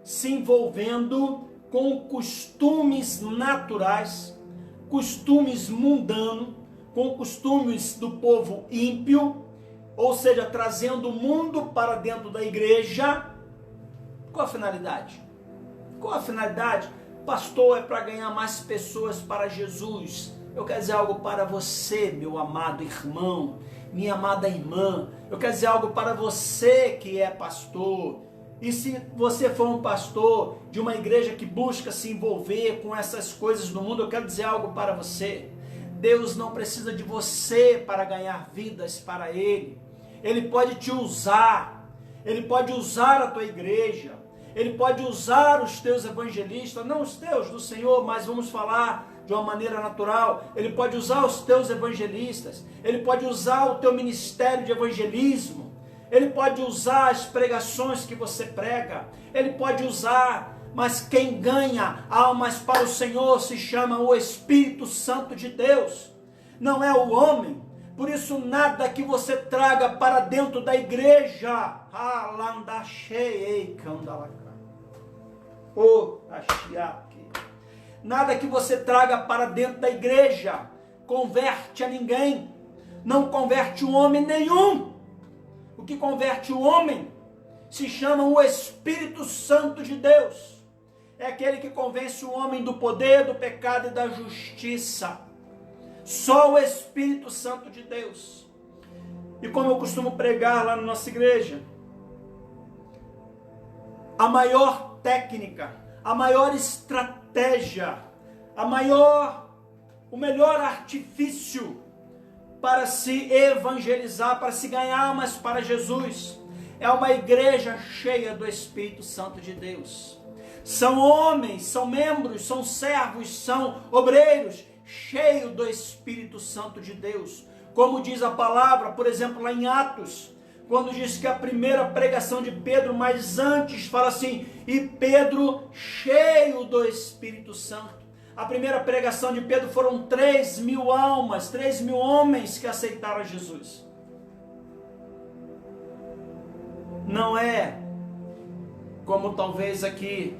se envolvendo com costumes naturais, costumes mundanos, com costumes do povo ímpio, ou seja, trazendo o mundo para dentro da igreja. Qual a finalidade? Qual a finalidade? Pastor, é para ganhar mais pessoas para Jesus. Eu quero dizer algo para você, meu amado irmão, minha amada irmã. Eu quero dizer algo para você que é pastor. E se você for um pastor de uma igreja que busca se envolver com essas coisas do mundo, eu quero dizer algo para você. Deus não precisa de você para ganhar vidas para Ele. Ele pode te usar. Ele pode usar a tua igreja. Ele pode usar os teus evangelistas, não os teus do Senhor, mas vamos falar de uma maneira natural. Ele pode usar os teus evangelistas. Ele pode usar o teu ministério de evangelismo. Ele pode usar as pregações que você prega. Ele pode usar, mas quem ganha almas para o Senhor se chama o Espírito Santo de Deus, não é o homem. Por isso nada que você traga para dentro da igreja, nada que você traga para dentro da igreja converte a ninguém, não converte o homem nenhum. O que converte o homem se chama o Espírito Santo de Deus. É aquele que convence o homem do poder, do pecado e da justiça. Só o Espírito Santo de Deus. E como eu costumo pregar lá na nossa igreja, a maior técnica, a maior estratégia, o melhor artifício para se evangelizar, para se ganhar almas para Jesus, é uma igreja cheia do Espírito Santo de Deus. São homens, são membros, são servos, são obreiros, cheios do Espírito Santo de Deus. Como diz a palavra, por exemplo, lá em Atos, quando diz que a primeira pregação de Pedro, mas antes fala assim, e Pedro cheio do Espírito Santo. A primeira pregação de Pedro foram 3.000 almas, 3.000 homens que aceitaram Jesus. Não é como talvez aqui,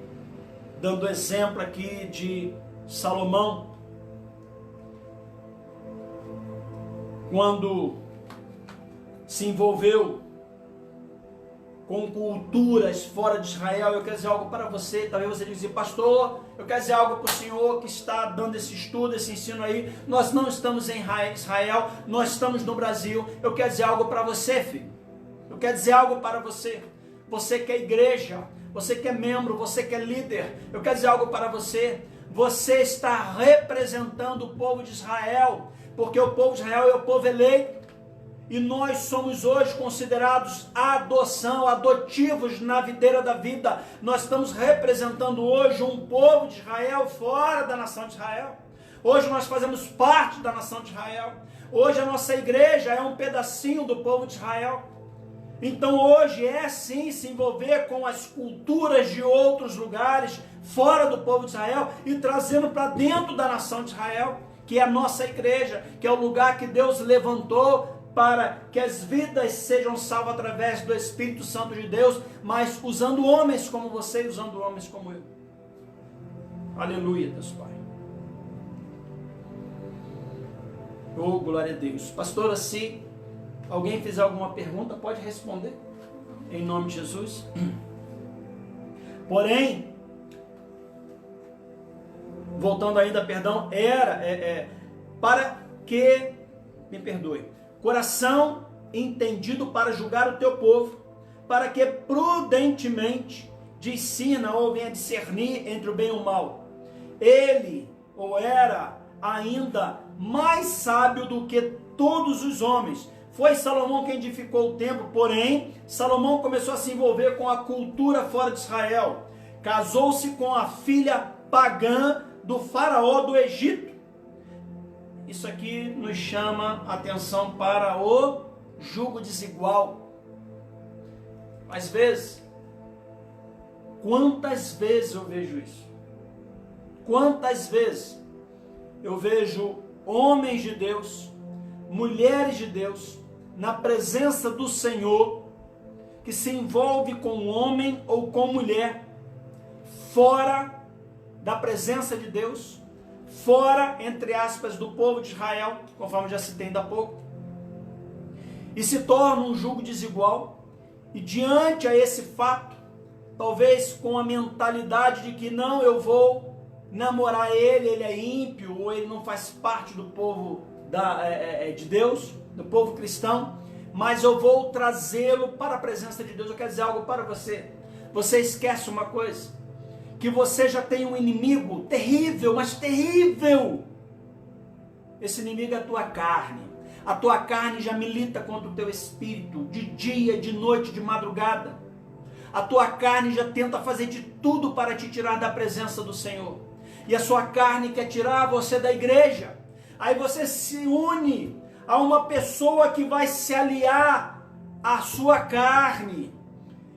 dando exemplo aqui de Salomão, quando se envolveu com culturas fora de Israel. Eu quero dizer algo para você. Talvez você diga, pastor, eu quero dizer algo para o senhor que está dando esse estudo, esse ensino aí. Nós não estamos em Israel, nós estamos no Brasil. Eu quero dizer algo para você, filho. Eu quero dizer algo para você. Você que é igreja, você que é membro, você que é líder. Eu quero dizer algo para você. Você está representando o povo de Israel, porque o povo de Israel é o povo eleito. E nós somos hoje considerados adotivos na videira da vida. Nós estamos representando hoje um povo de Israel fora da nação de Israel. Hoje nós fazemos parte da nação de Israel. Hoje a nossa igreja é um pedacinho do povo de Israel. Então hoje é sim se envolver com as culturas de outros lugares, fora do povo de Israel, e trazendo para dentro da nação de Israel, que é a nossa igreja, que é o lugar que Deus levantou para que as vidas sejam salvas através do Espírito Santo de Deus, mas usando homens como você e usando homens como eu. Aleluia, Deus Pai. Oh, glória a Deus. Pastora, se alguém fizer alguma pergunta, pode responder, em nome de Jesus. Porém, voltando ainda, perdão, para que me perdoe, coração entendido para julgar o teu povo, para que prudentemente discina ou venha discernir entre o bem e o mal. Ele, ou era, ainda mais sábio do que todos os homens. Foi Salomão quem edificou o templo, porém, Salomão começou a se envolver com a cultura fora de Israel. Casou-se com a filha pagã do faraó do Egito. Isso aqui nos chama a atenção para o jugo desigual. Às vezes, quantas vezes eu vejo isso? Quantas vezes eu vejo homens de Deus, mulheres de Deus, na presença do Senhor, que se envolve com homem ou com mulher, fora da presença de Deus, fora, entre aspas, do povo de Israel, conforme já citei ainda há pouco, e se torna um jugo desigual. E diante a esse fato, talvez com a mentalidade de que não, eu vou namorar ele é ímpio, ou ele não faz parte do povo de Deus, do povo cristão, mas eu vou trazê-lo para a presença de Deus. Eu quero dizer algo para você. Você esquece uma coisa, que você já tem um inimigo terrível, mas terrível. Esse inimigo é a tua carne. A tua carne já milita contra o teu espírito, de dia, de noite, de madrugada. A tua carne já tenta fazer de tudo para te tirar da presença do Senhor. E a sua carne quer tirar você da igreja. Aí você se une a uma pessoa que vai se aliar à sua carne.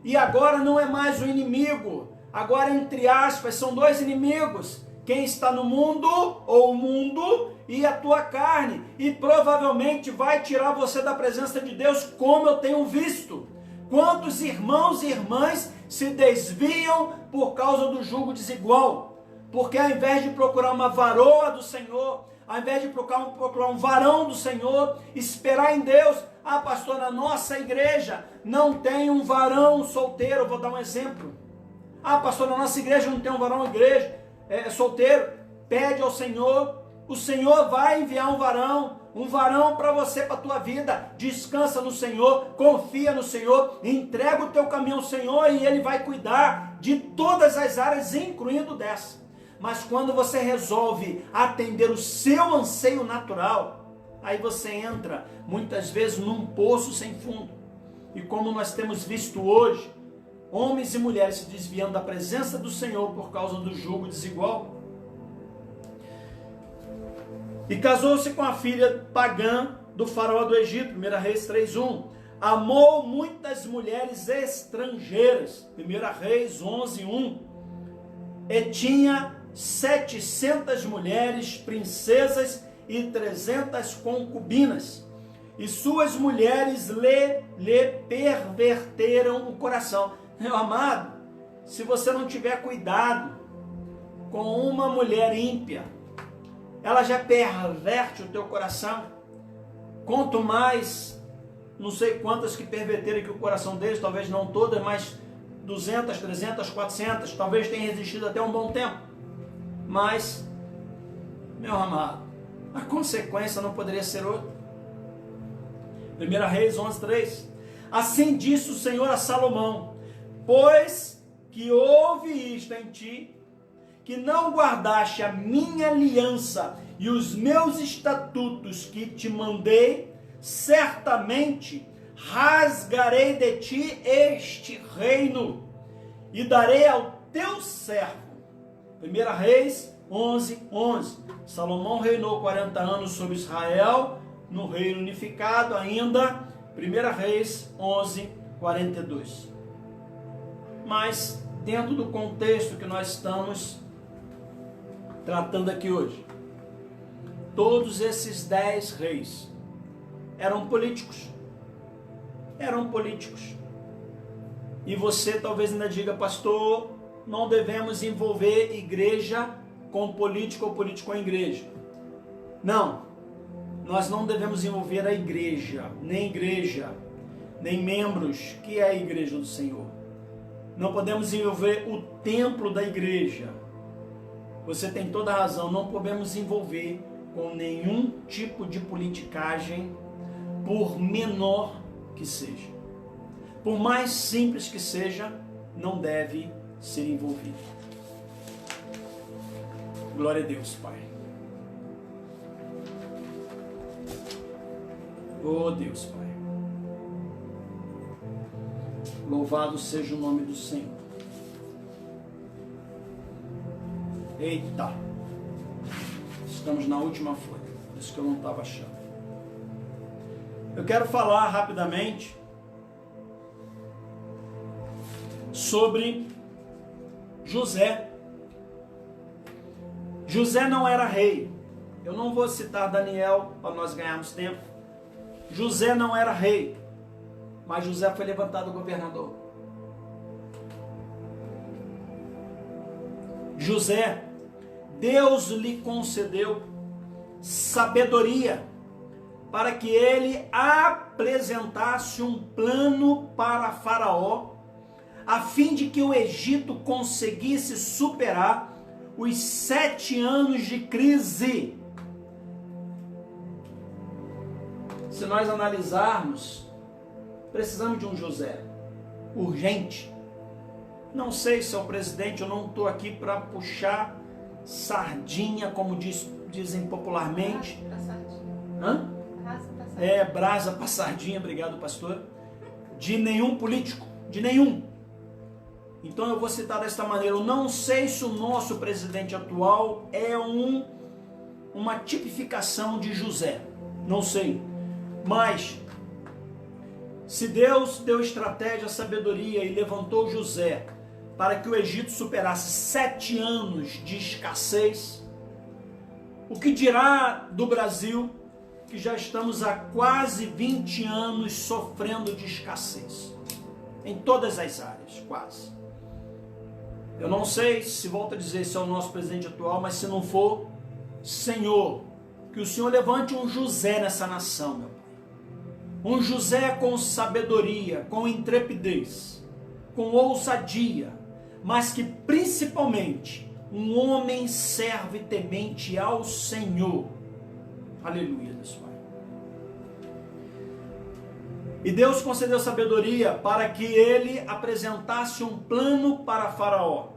E agora não é mais o inimigo. Agora, entre aspas, são dois inimigos. Quem está no mundo, ou o mundo, e a tua carne. E provavelmente vai tirar você da presença de Deus, como eu tenho visto. Quantos irmãos e irmãs se desviam por causa do jugo desigual? Porque ao invés de procurar uma varoa do Senhor, ao invés de procurar um varão do Senhor, esperar em Deus. Ah, pastor, na nossa igreja não tem um varão solteiro. Eu vou dar um exemplo. Ah, pastor, na nossa igreja não tem um varão solteiro. Pede ao Senhor, o Senhor vai enviar um varão para você, para a tua vida. Descansa no Senhor, confia no Senhor, entrega o teu caminho ao Senhor e Ele vai cuidar de todas as áreas, incluindo dessa. Mas quando você resolve atender o seu anseio natural, aí você entra muitas vezes num poço sem fundo. E como nós temos visto hoje, homens e mulheres se desviando da presença do Senhor por causa do jugo desigual. E casou-se com a filha pagã do faraó do Egito, 1 Reis 3:1. Amou muitas mulheres estrangeiras, 1 Reis 11:1. E tinha 700 mulheres, princesas e 300 concubinas. E suas mulheres lhe perverteram o coração. Meu amado, se você não tiver cuidado com uma mulher ímpia, ela já perverte o teu coração. Quanto mais, não sei quantas que perverteram aqui o coração deles, talvez não todas, mas 200, 300, 400, talvez tenha resistido até um bom tempo. Mas, meu amado, a consequência não poderia ser outra. 1 Reis 11:3. Assim disse o Senhor a Salomão: pois que houve isto em ti, que não guardaste a minha aliança e os meus estatutos que te mandei, certamente rasgarei de ti este reino e darei ao teu servo. 1 Reis 11:11. Salomão reinou 40 anos sobre Israel, no reino unificado ainda. 1 Reis 11:42. Mas, dentro do contexto que nós estamos tratando aqui hoje, todos esses 10 reis eram políticos. E você talvez ainda diga: pastor, não devemos envolver igreja com político ou político com igreja. Não, nós não devemos envolver a igreja, nem membros, que é a igreja do Senhor. Não podemos envolver o templo da igreja. Você tem toda a razão, não podemos envolver com nenhum tipo de politicagem, por menor que seja. Por mais simples que seja, não deve ser envolvido. Glória a Deus, Pai. Oh Deus, Pai. Louvado seja o nome do Senhor. Eita! Estamos na última folha, por isso que eu não estava achando. Eu quero falar rapidamente sobre José. José não era rei. Eu não vou citar Daniel para nós ganharmos tempo. José não era rei, mas José foi levantado governador. José, Deus lhe concedeu sabedoria para que ele apresentasse um plano para Faraó, a fim de que o Egito conseguisse superar os 7 anos de crise. Se nós analisarmos, precisamos de um José, urgente. Não sei se é o presidente, eu não estou aqui para puxar sardinha, como dizem popularmente. Hã? Brasa para sardinha, obrigado pastor. De nenhum político, de nenhum. Então eu vou citar desta maneira, eu não sei se o nosso presidente atual é uma tipificação de José, não sei. Mas, se Deus deu estratégia, sabedoria e levantou José para que o Egito superasse 7 anos de escassez, o que dirá do Brasil, que já estamos há quase 20 anos sofrendo de escassez, em todas as áreas, quase. Eu não sei se, volto a dizer, se é o nosso presidente atual, mas se não for, Senhor, que o Senhor levante um José nessa nação, meu Pai. Um José com sabedoria, com intrepidez, com ousadia, mas que principalmente um homem servo e temente ao Senhor. Aleluia, Deus Pai. E Deus concedeu sabedoria para que ele apresentasse um plano para Faraó,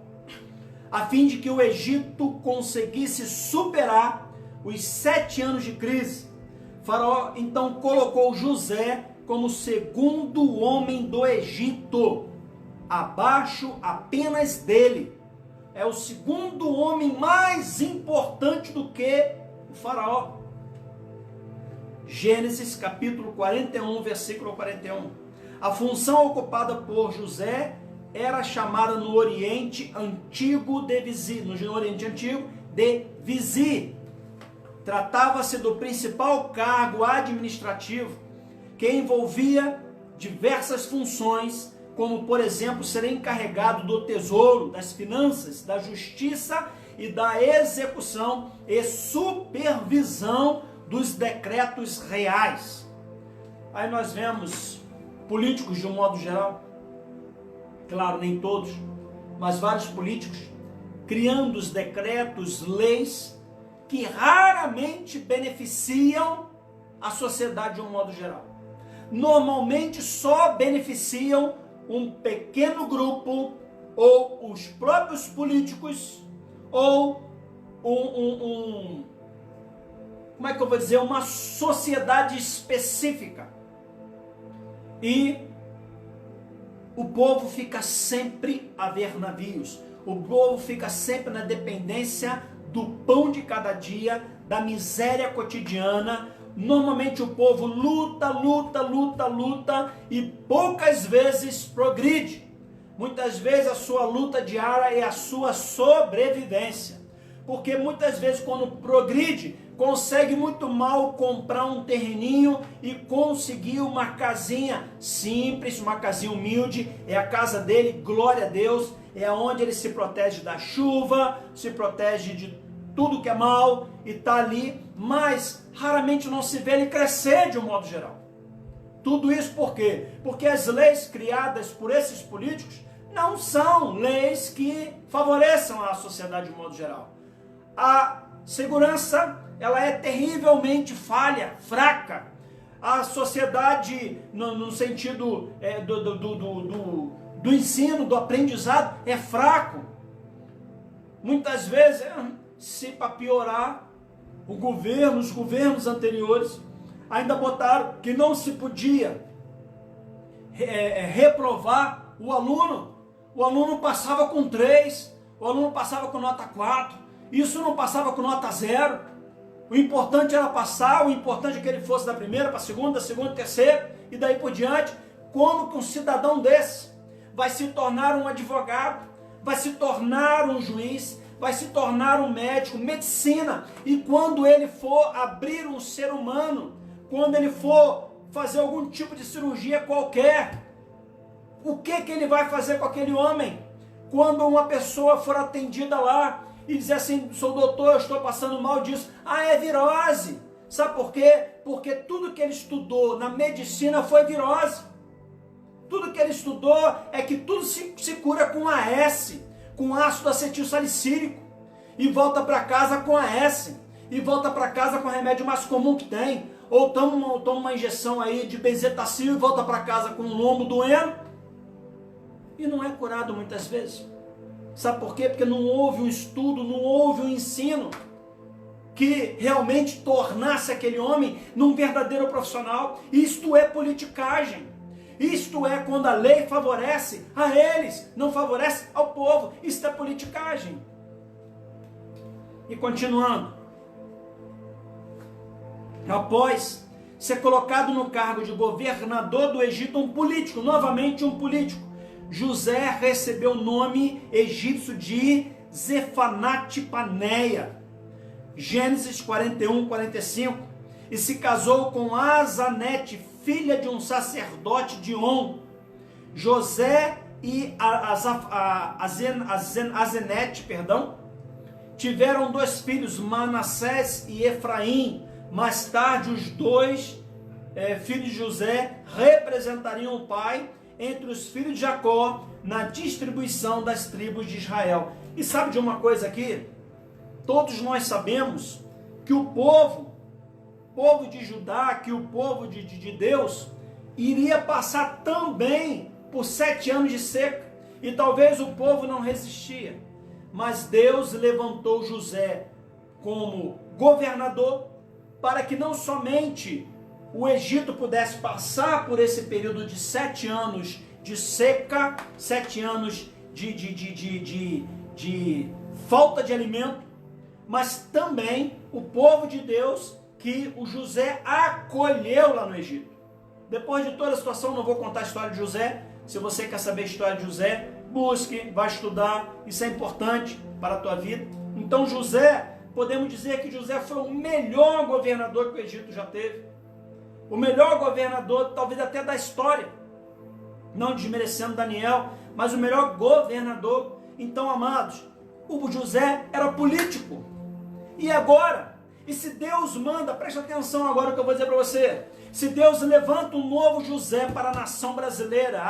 a fim de que o Egito conseguisse superar os 7 anos de crise. Faraó então colocou José como segundo homem do Egito, abaixo apenas dele. É o segundo homem mais importante do que o Faraó. Gênesis capítulo 41, versículo 41. A função ocupada por José era chamada no Oriente Antigo de vizir, no Oriente Antigo de vizir. Tratava-se do principal cargo administrativo que envolvia diversas funções, como por exemplo ser encarregado do tesouro, das finanças, da justiça e da execução e supervisão dos decretos reais. Aí nós vemos políticos de um modo geral, claro, nem todos, mas vários políticos criando os decretos, leis que raramente beneficiam a sociedade de um modo geral. Normalmente só beneficiam um pequeno grupo, ou os próprios políticos, ou como é que eu vou dizer, uma sociedade específica. E o povo fica sempre a ver navios. O povo fica sempre na dependência do pão de cada dia, da miséria cotidiana. Normalmente o povo luta e poucas vezes progride. Muitas vezes a sua luta diária é a sua sobrevivência. Porque muitas vezes quando progride, consegue muito mal comprar um terreninho e conseguir uma casinha simples, uma casinha humilde, é a casa dele, glória a Deus, é onde ele se protege da chuva, se protege de tudo que é mal e está ali, mas raramente não se vê ele crescer de um modo geral. Tudo isso por quê? Porque as leis criadas por esses políticos não são leis que favoreçam a sociedade de um modo geral. A segurança ela é terrivelmente falha, fraca. A sociedade, no sentido do ensino, do aprendizado, é fraco. Muitas vezes, se para piorar, os governos anteriores ainda botaram que não se podia reprovar o aluno. O aluno passava com 3, o aluno passava com nota 4, isso não passava com nota 0. O importante era passar, o importante é que ele fosse da primeira para a segunda, da segunda, terceira, e daí por diante. Como que um cidadão desse vai se tornar um advogado, vai se tornar um juiz, vai se tornar um médico, medicina, e quando ele for abrir um ser humano, quando ele for fazer algum tipo de cirurgia qualquer, o que ele vai fazer com aquele homem? Quando uma pessoa for atendida lá e dizer assim, sou doutor, eu estou passando mal disso, é virose. Sabe por quê? Porque tudo que ele estudou na medicina foi virose. Tudo que ele estudou é que tudo se cura com AS, com ácido acetil salicílico, e volta para casa com AS, e volta para casa com o remédio mais comum que tem, ou toma uma injeção aí de benzetacil e volta para casa com o lombo doendo, e não é curado muitas vezes. Sabe por quê? Porque não houve um estudo, não houve um ensino que realmente tornasse aquele homem num verdadeiro profissional. Isto é politicagem. Isto é quando a lei favorece a eles, não favorece ao povo. Isto é politicagem. E continuando. Após ser colocado no cargo de governador do Egito, um político, novamente um político, José recebeu o nome egípcio de Zefanate-Paneia, Gênesis 41, 45, e se casou com Azanete, filha de um sacerdote de On. José e Azenete, tiveram 2 filhos, Manassés e Efraim. Mais tarde, os 2 filhos de José representariam o pai entre os filhos de Jacó na distribuição das tribos de Israel. E sabe de uma coisa aqui? Todos nós sabemos que o povo de Judá, que o povo de Deus, iria passar também por 7 anos de seca, e talvez o povo não resistia, mas Deus levantou José como governador, para que não somente o Egito pudesse passar por esse período de 7 anos de seca, 7 anos de falta de alimento, mas também o povo de Deus que o José acolheu lá no Egito. Depois de toda a situação, não vou contar a história de José. Se você quer saber a história de José, busque, vai estudar, isso é importante para a tua vida. Então José, podemos dizer que José foi o melhor governador que o Egito já teve. O melhor governador, talvez até da história, não desmerecendo Daniel, mas o melhor governador. Então, amados, o José era político. E agora, e se Deus manda, preste atenção agora o que eu vou dizer para você, se Deus levanta um novo José para a nação brasileira,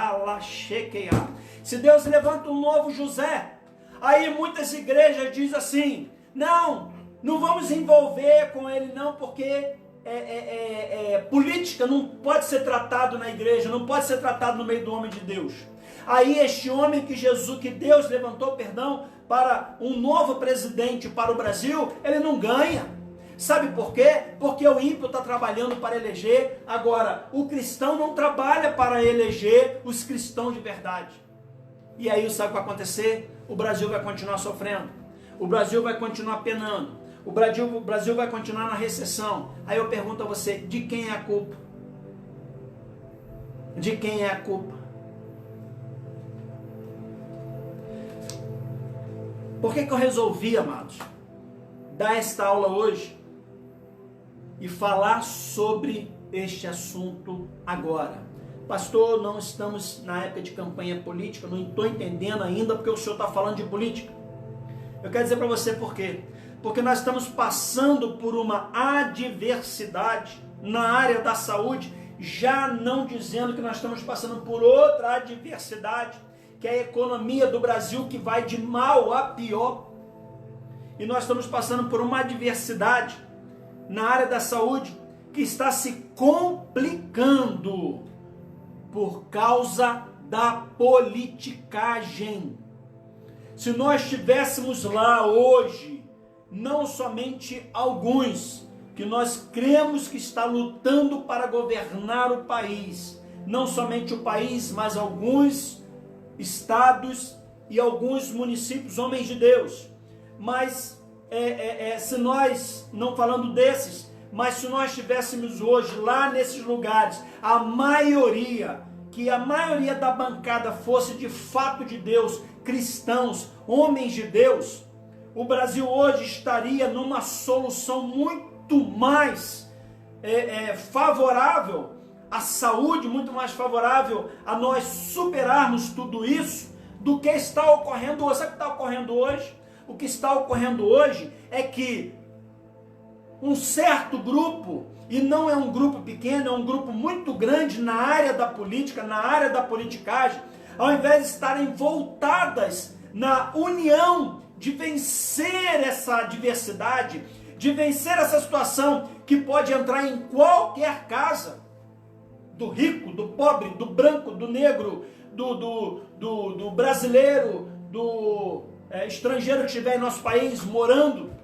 se Deus levanta um novo José, aí muitas igrejas dizem assim, não vamos envolver com ele não, porque política não pode ser tratado na igreja, não pode ser tratado no meio do homem de Deus. Aí este homem que Deus levantou, para um novo presidente para o Brasil, ele não ganha. Sabe por quê? Porque o ímpio está trabalhando para eleger. Agora, o cristão não trabalha para eleger os cristãos de verdade. E aí, sabe o que vai acontecer? O Brasil vai continuar sofrendo. O Brasil vai continuar penando. O Brasil vai continuar na recessão. Aí eu pergunto a você, de quem é a culpa? De quem é a culpa? Por que eu resolvi, amados, dar esta aula hoje e falar sobre este assunto agora? Pastor, não estamos na época de campanha política, não estou entendendo ainda porque o senhor está falando de política. Eu quero dizer para você por quê. Porque nós estamos passando por uma adversidade na área da saúde, já não dizendo que nós estamos passando por outra adversidade, que é a economia do Brasil, que vai de mal a pior. E nós estamos passando por uma adversidade na área da saúde que está se complicando por causa da politicagem. Se nós estivéssemos lá hoje, não somente alguns que nós cremos que está lutando para governar o país, não somente o país, mas alguns estados e alguns municípios, homens de Deus. Mas se nós, não falando desses, mas se nós estivéssemos hoje lá nesses lugares, que a maioria da bancada fosse de fato de Deus, cristãos, homens de Deus, o Brasil hoje estaria numa solução muito mais favorável à saúde, muito mais favorável a nós superarmos tudo isso do que está ocorrendo hoje. Sabe o que está ocorrendo hoje? O que está ocorrendo hoje é que um certo grupo, e não é um grupo pequeno, é um grupo muito grande na área da política, na área da politicagem, ao invés de estarem voltadas na união de vencer essa diversidade, de vencer essa situação que pode entrar em qualquer casa, do rico, do pobre, do branco, do negro, do brasileiro, do estrangeiro que estiver em nosso país morando,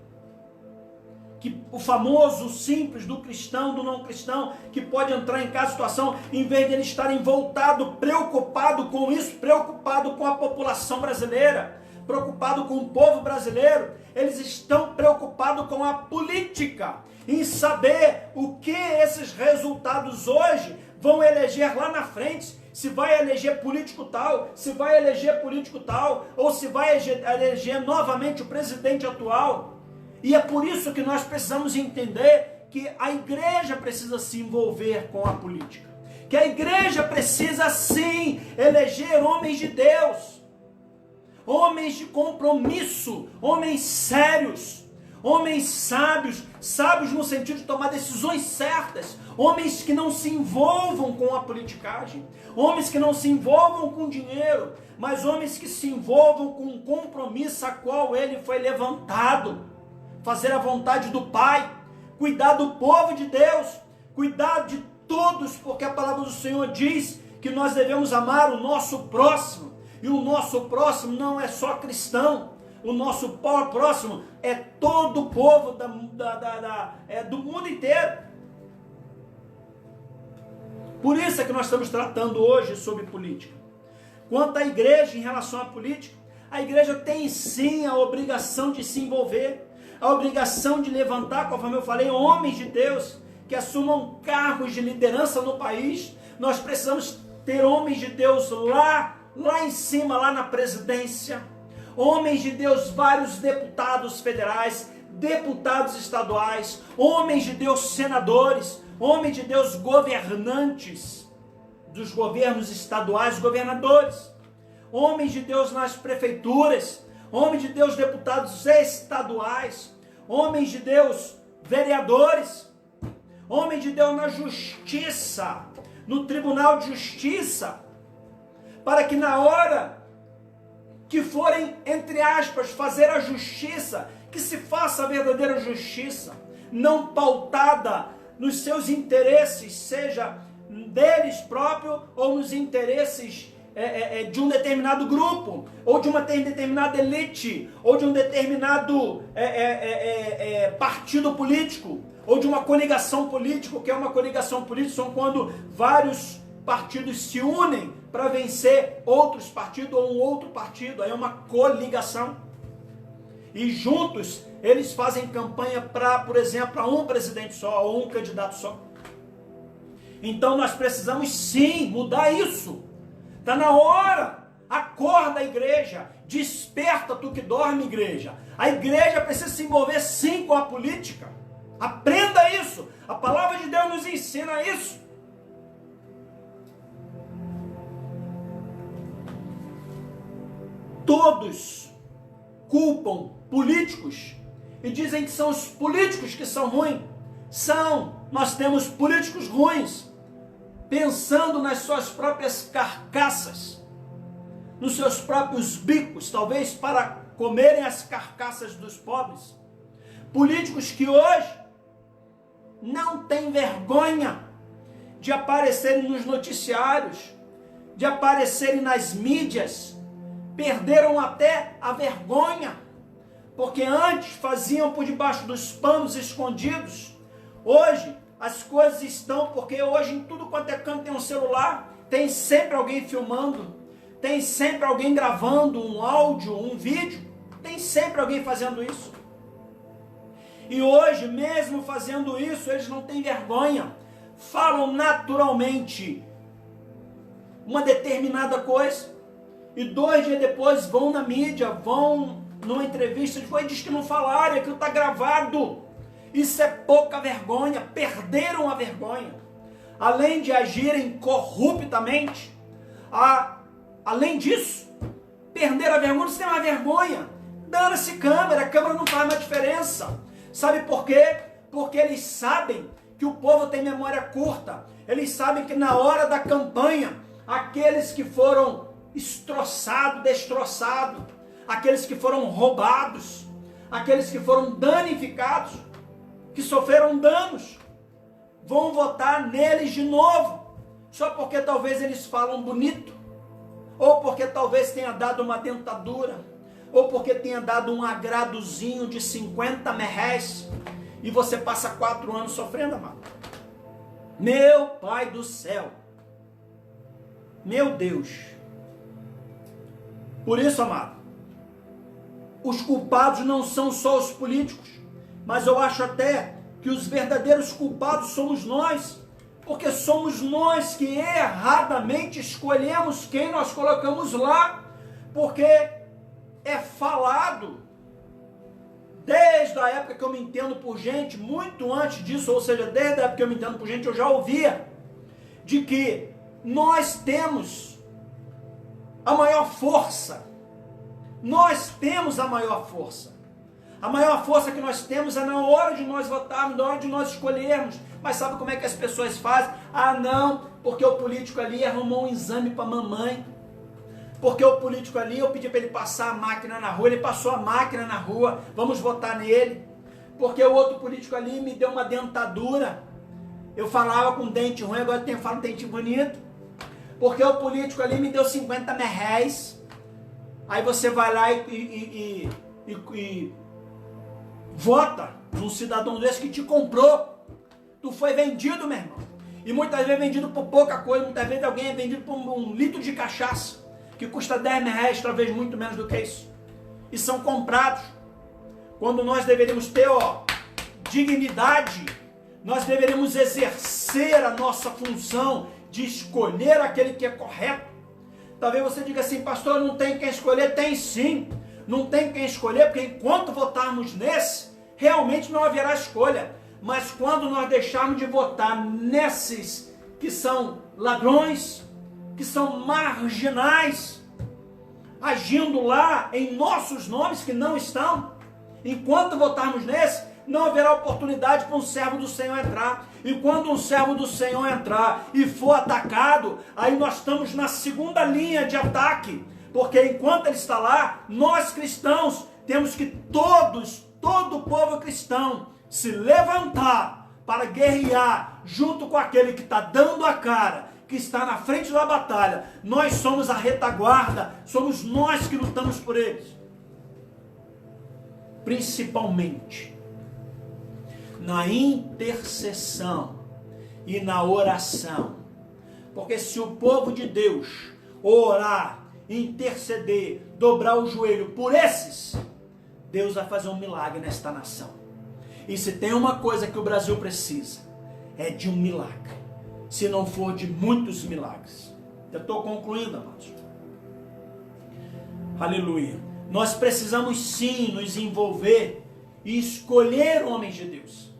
que o famoso simples, do cristão, do não cristão, que pode entrar em cada situação, em vez de eles estarem voltados, preocupados com isso, preocupados com a população brasileira, preocupados com o povo brasileiro, eles estão preocupados com a política, em saber o que esses resultados hoje vão eleger lá na frente, se vai eleger político tal, se vai eleger político tal, ou se vai eleger novamente o presidente atual. E é por isso que nós precisamos entender que a igreja precisa se envolver com a política, que a igreja precisa sim eleger homens de Deus, homens de compromisso, homens sérios, homens sábios, sábios no sentido de tomar decisões certas, homens que não se envolvam com a politicagem, homens que não se envolvam com dinheiro, mas homens que se envolvam com um compromisso a qual ele foi levantado, fazer a vontade do Pai, cuidar do povo de Deus, cuidar de todos, porque a palavra do Senhor diz que nós devemos amar o nosso próximo, e o nosso próximo não é só cristão, o nosso próximo é todo o povo do mundo inteiro. Por isso é que nós estamos tratando hoje sobre política. Quanto à igreja em relação à política, a igreja tem sim a obrigação de se envolver, a obrigação de levantar, conforme eu falei, homens de Deus que assumam cargos de liderança no país. Nós precisamos ter homens de Deus lá em cima, lá na presidência, homens de Deus, vários deputados federais, deputados estaduais, homens de Deus senadores, homens de Deus governantes dos governos estaduais, governadores, homens de Deus nas prefeituras, homens de Deus deputados estaduais, homens de Deus vereadores, homens de Deus na justiça, no tribunal de justiça, para que na hora que forem, entre aspas, fazer a justiça, que se faça a verdadeira justiça, não pautada nos seus interesses, seja deles próprios ou nos interesses de um determinado grupo, ou de uma determinada elite, ou de um determinado partido político, ou de uma coligação política. O que é uma coligação política? São quando vários partidos se unem para vencer outros partidos ou um outro partido. Aí é uma coligação. E juntos eles fazem campanha para, por exemplo, para um presidente só, ou um candidato só. Então nós precisamos sim mudar isso. Está na hora. Acorda, igreja. Desperta, tu que dorme, igreja. A igreja precisa se envolver sim com a política. Aprenda isso. A palavra de Deus nos ensina isso. Todos culpam políticos e dizem que são os políticos que são ruins. Nós temos políticos ruins, pensando nas suas próprias carcaças, nos seus próprios bicos, talvez para comerem as carcaças dos pobres. Políticos que hoje não têm vergonha de aparecerem nos noticiários, de aparecerem nas mídias, perderam até a vergonha, porque antes faziam por debaixo dos panos escondidos. Hoje as coisas estão, porque hoje em tudo quanto é canto tem um celular, tem sempre alguém filmando, tem sempre alguém gravando um áudio, um vídeo, tem sempre alguém fazendo isso. E hoje, mesmo fazendo isso, eles não têm vergonha, falam naturalmente uma determinada coisa, e 2 dias depois vão na mídia, vão numa entrevista, e diz que não falaram, aquilo está gravado. Isso é pouca vergonha, perderam a vergonha. Além de agirem corruptamente, além disso, perderam a vergonha. Você tem uma vergonha, dana-se câmera, a câmera não faz mais diferença. Sabe por quê? Porque eles sabem que o povo tem memória curta. Eles sabem que na hora da campanha, aqueles que foram destroçados, aqueles que foram roubados, aqueles que foram danificados, que sofreram danos, vão votar neles de novo, só porque talvez eles falam bonito, ou porque talvez tenha dado uma dentadura, ou porque tenha dado um agradozinho de 50 merréis, e você passa 4 anos sofrendo, amado. Meu Pai do céu, meu Deus. Por isso, amado, os culpados não são só os políticos, mas eu acho até que os verdadeiros culpados somos nós, porque somos nós que erradamente escolhemos quem nós colocamos lá, porque é falado, desde a época que eu me entendo por gente, muito antes disso, ou seja, desde a época que eu me entendo por gente, eu já ouvia, de que nós temos a maior força. Nós temos a maior força. A maior força que nós temos é na hora de nós votarmos, na hora de nós escolhermos. Mas sabe como é que as pessoas fazem? Ah, não, porque o político ali arrumou um exame para a mamãe. Porque o político ali, eu pedi para ele passar a máquina na rua, ele passou a máquina na rua, vamos votar nele. Porque o outro político ali me deu uma dentadura. Eu falava com dente ruim, agora eu falo dente bonito. Porque o político ali me deu 50 merréis. Aí você vai lá e vota num cidadão desse que te comprou. Tu foi vendido, meu irmão. E muitas vezes vendido por pouca coisa. Muitas vezes alguém é vendido por um litro de cachaça, que custa 10 merréis, talvez muito menos do que isso. E são comprados. Quando nós deveríamos ter, dignidade, nós deveríamos exercer a nossa função de escolher aquele que é correto. Talvez você diga assim, pastor, não tem quem escolher. Tem sim, não tem quem escolher, porque enquanto votarmos nesse, realmente não haverá escolha. Mas quando nós deixarmos de votar nesses que são ladrões, que são marginais, agindo lá em nossos nomes que não estão, enquanto votarmos nesse, não haverá oportunidade para um servo do Senhor entrar. E quando um servo do Senhor entrar e for atacado, aí nós estamos na segunda linha de ataque, porque enquanto ele está lá, nós cristãos temos que todo o povo cristão se levantar para guerrear junto com aquele que está dando a cara, que está na frente da batalha. Nós somos a retaguarda, somos nós que lutamos por eles. Principalmente na intercessão e na oração. Porque se o povo de Deus orar, interceder, dobrar o joelho por esses, Deus vai fazer um milagre nesta nação. E se tem uma coisa que o Brasil precisa, é de um milagre. Se não for de muitos milagres. Eu estou concluindo, amados. Aleluia. Nós precisamos sim nos envolver e escolher homens de Deus.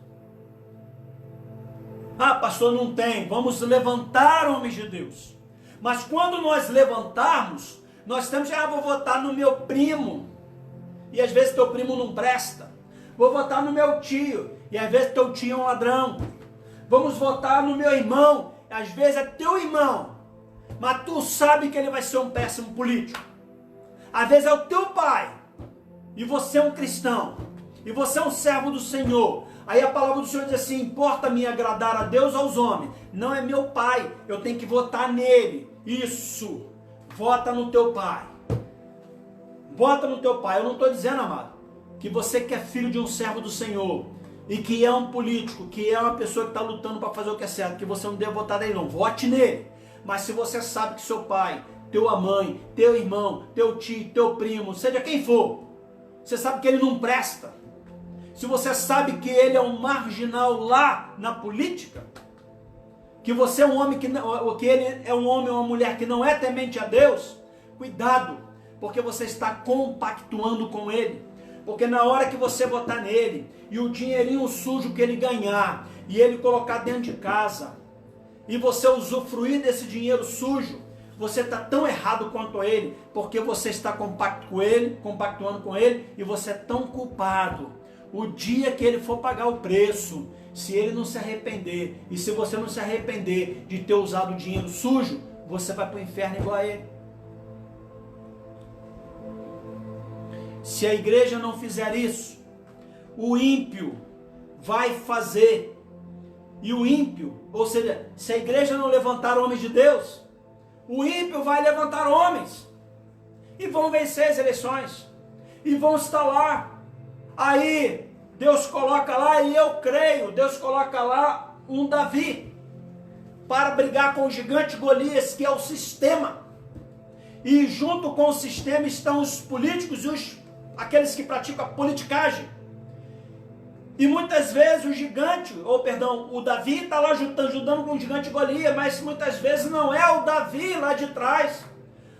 Ah, pastor, não tem. Vamos levantar homens de Deus. Mas quando nós levantarmos, nós temos que, vou votar no meu primo. E às vezes teu primo não presta. Vou votar no meu tio. E às vezes teu tio é um ladrão. Vamos votar no meu irmão. Às vezes é teu irmão. Mas tu sabe que ele vai ser um péssimo político. Às vezes é o teu pai. E você é um cristão. E você é um servo do Senhor. Aí a palavra do Senhor diz assim: importa-me agradar a Deus, aos homens. Não é meu pai, eu tenho que votar nele. Isso, vota no teu pai. Vota no teu pai. Eu não estou dizendo, amado, que você que é filho de um servo do Senhor e que é um político, que é uma pessoa que está lutando para fazer o que é certo, que você não deve votar nele, não. Vote nele. Mas se você sabe que seu pai, tua mãe, teu irmão, teu tio, teu primo, seja quem for, você sabe que ele não presta. Se você sabe que ele é um marginal lá na política, que você é um homem que ele é um homem ou uma mulher que não é temente a Deus, cuidado, porque você está compactuando com ele. Porque na hora que você votar nele e o dinheirinho sujo que ele ganhar e ele colocar dentro de casa e você usufruir desse dinheiro sujo, você está tão errado quanto ele, porque você está compactuando com ele, e você é tão culpado. O dia que ele for pagar o preço, se ele não se arrepender, e se você não se arrepender de ter usado o dinheiro sujo, você vai para o inferno igual a ele. Se a igreja não fizer isso, o ímpio vai fazer. E o ímpio, ou seja, se a igreja não levantar homens de Deus, o ímpio vai levantar homens. E vão vencer as eleições. E vão estar lá. Aí, Deus coloca lá, e eu creio, Deus coloca lá um Davi para brigar com o gigante Golias, que é o sistema. E junto com o sistema estão os políticos e aqueles que praticam a politicagem. E muitas vezes o Davi está lá ajudando com o gigante Golias, mas muitas vezes não é o Davi lá de trás.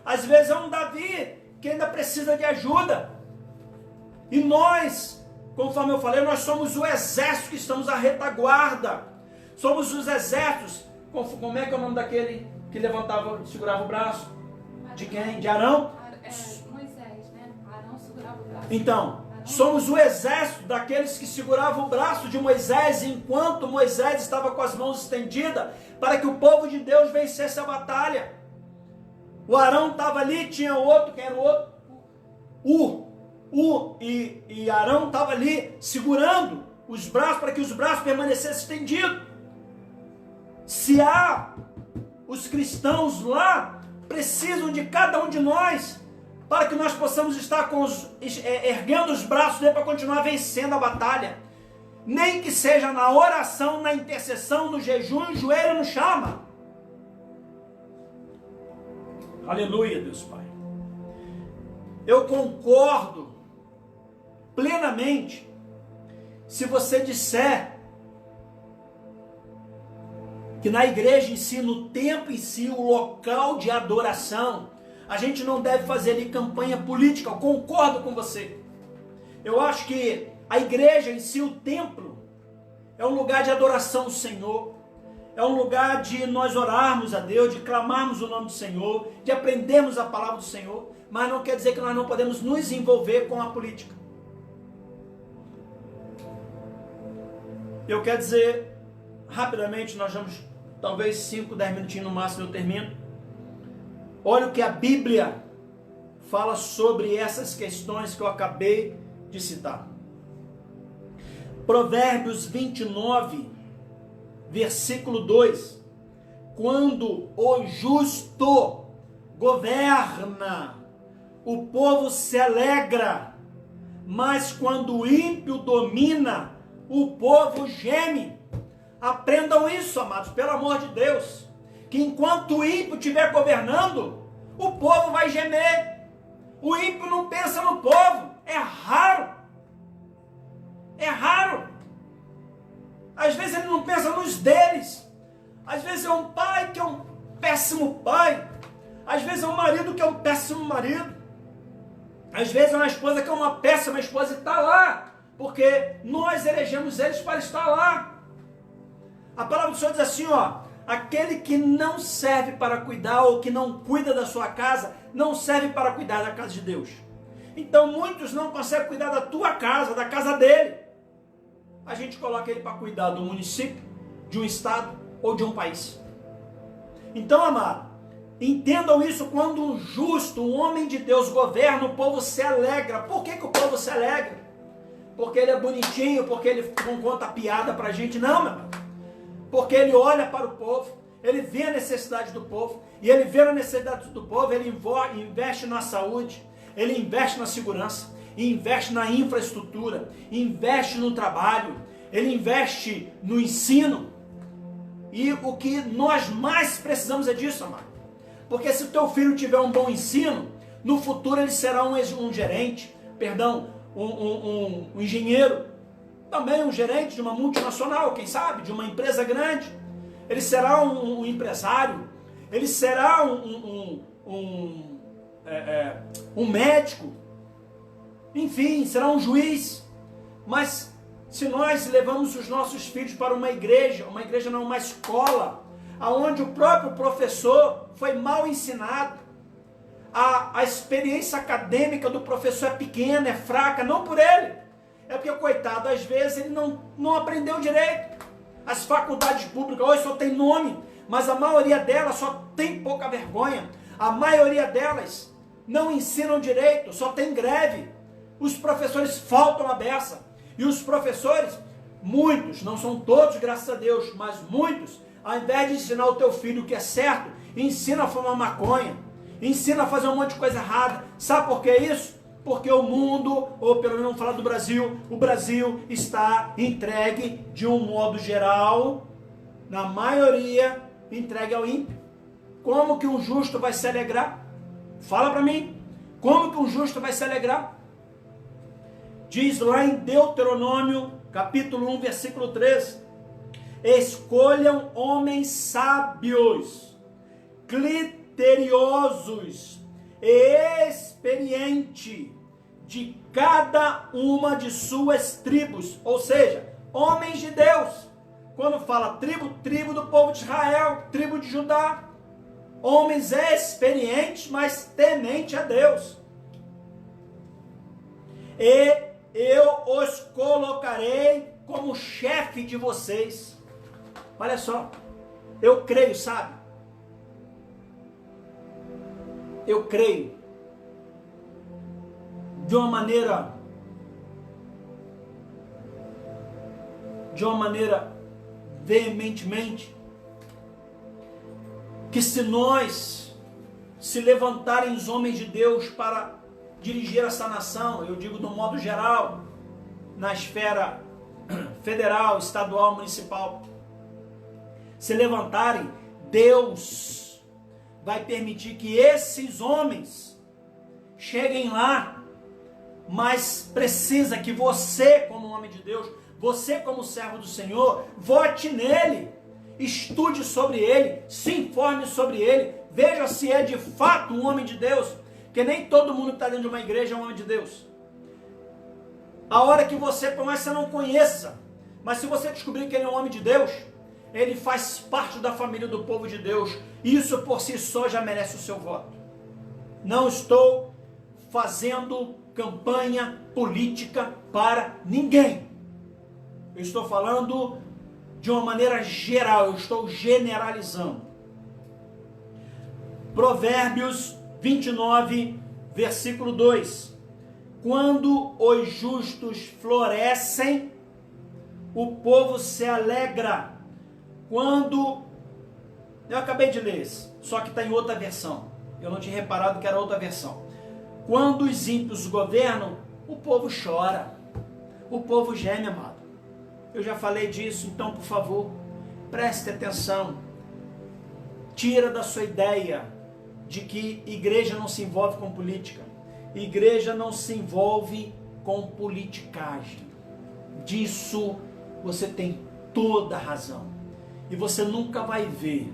Às vezes é um Davi que ainda precisa de ajuda. E nós, conforme eu falei, nós somos o exército que estamos à retaguarda. Somos os exércitos. Como é que é o nome daquele que segurava o braço? De quem? De Arão? Moisés, né? Arão segurava o braço. Então, somos o exército daqueles que seguravam o braço de Moisés, enquanto Moisés estava com as mãos estendidas, para que o povo de Deus vencesse a batalha. O Arão estava ali, tinha outro, quem era o outro? E Arão estava ali, segurando os braços, para que os braços permanecessem estendidos. Se há os cristãos lá, precisam de cada um de nós, para que nós possamos estar erguendo os braços dele para continuar vencendo a batalha. Nem que seja na oração, na intercessão, no jejum, joelho no chão. Aleluia, Deus Pai. Eu concordo plenamente se você disser que na igreja em si, no templo em si, o local de adoração, a gente não deve fazer ali campanha política. Eu concordo com você. Eu acho que a igreja em si, o templo, é um lugar de adoração ao Senhor. É um lugar de nós orarmos a Deus, de clamarmos o nome do Senhor, de aprendermos a palavra do Senhor. Mas não quer dizer que nós não podemos nos envolver com a política. Eu quero dizer, rapidamente, nós vamos, talvez 5, 10 minutinhos no máximo eu termino. Olha o que a Bíblia fala sobre essas questões que eu acabei de citar. Provérbios 29, versículo 2. Quando o justo governa, o povo se alegra, mas quando o ímpio domina, o povo geme. Aprendam isso, amados, pelo amor de Deus. Que enquanto o ímpio estiver governando, o povo vai gemer. O ímpio não pensa no povo. É raro. É raro. Às vezes ele não pensa nos deles. Às vezes é um pai que é um péssimo pai. Às vezes é um marido que é um péssimo marido. Às vezes é uma esposa que é uma péssima esposa e está lá. Porque nós elegemos eles para estar lá. A palavra do Senhor diz assim, aquele que não serve para cuidar ou que não cuida da sua casa, não serve para cuidar da casa de Deus. Então muitos não conseguem cuidar da tua casa, da casa dele. A gente coloca ele para cuidar do município, de um estado ou de um país. Então, amado, entendam isso: quando um justo, um homem de Deus governa, o povo se alegra. Por que o povo se alegra? porque ele é bonitinho, porque ele não conta piada pra gente, não, meu irmão. Porque ele olha para o povo, ele vê a necessidade do povo, e ele vê a necessidade do povo, ele investe na saúde, ele investe na segurança, investe na infraestrutura, investe no trabalho, ele investe no ensino. E o que nós mais precisamos é disso, amado. Porque se o teu filho tiver um bom ensino, no futuro ele será um gerente, um engenheiro, também um gerente de uma multinacional, quem sabe, de uma empresa grande. Ele será um empresário, ele será um médico, enfim, será um juiz. Mas se nós levamos os nossos filhos para uma igreja não, uma escola, onde o próprio professor foi mal ensinado, a experiência acadêmica do professor é pequena, é fraca, não por ele, é porque, coitado, às vezes ele não aprendeu direito. As faculdades públicas hoje só tem nome, mas a maioria delas só tem pouca vergonha, a maioria delas não ensinam direito, só tem greve, os professores faltam a beça, e os professores, muitos, não são todos, graças a Deus, mas muitos, ao invés de ensinar o teu filho o que é certo, ensina a fumar maconha, ensina a fazer um monte de coisa errada. Sabe por que isso? Porque o mundo, ou pelo menos vamos falar do Brasil, o Brasil está entregue de um modo geral, na maioria, entregue ao ímpio. Como que um justo vai se alegrar? Fala para mim, como que um justo vai se alegrar? Diz lá em Deuteronômio, capítulo 1, versículo 13, escolham homens sábios, criteriosos e experientes de cada uma de suas tribos, ou seja, homens de Deus. Quando fala tribo do povo de Israel, tribo de Judá, homens experientes, mas temente a Deus. E eu os colocarei como chefe de vocês. Olha só, eu creio, sabe? Eu creio de uma maneira veementemente, que se nós se levantarem os homens de Deus para dirigir essa nação, eu digo do modo geral, na esfera federal, estadual, municipal, se levantarem, Deus vai permitir que esses homens cheguem lá, mas precisa que você, como homem de Deus, você como servo do Senhor, vote nele, estude sobre ele, se informe sobre ele, veja se é de fato um homem de Deus, porque nem todo mundo que está dentro de uma igreja é um homem de Deus. A hora que você, por mais que você não conheça, mas se você descobrir que ele é um homem de Deus, ele faz parte da família do povo de Deus, isso por si só já merece o seu voto. Não estou fazendo campanha política para ninguém. Eu estou falando de uma maneira geral, eu estou generalizando. Provérbios 29, versículo 2. Quando os justos florescem, o povo se alegra. Quando... Eu acabei de ler esse, só que está em outra versão. Eu não tinha reparado que era outra versão. Quando os ímpios governam, o povo chora. O povo geme, amado. Eu já falei disso, então, por favor, preste atenção. Tira da sua ideia de que igreja não se envolve com política. Igreja não se envolve com politicagem. Disso você tem toda a razão. E você nunca vai ver,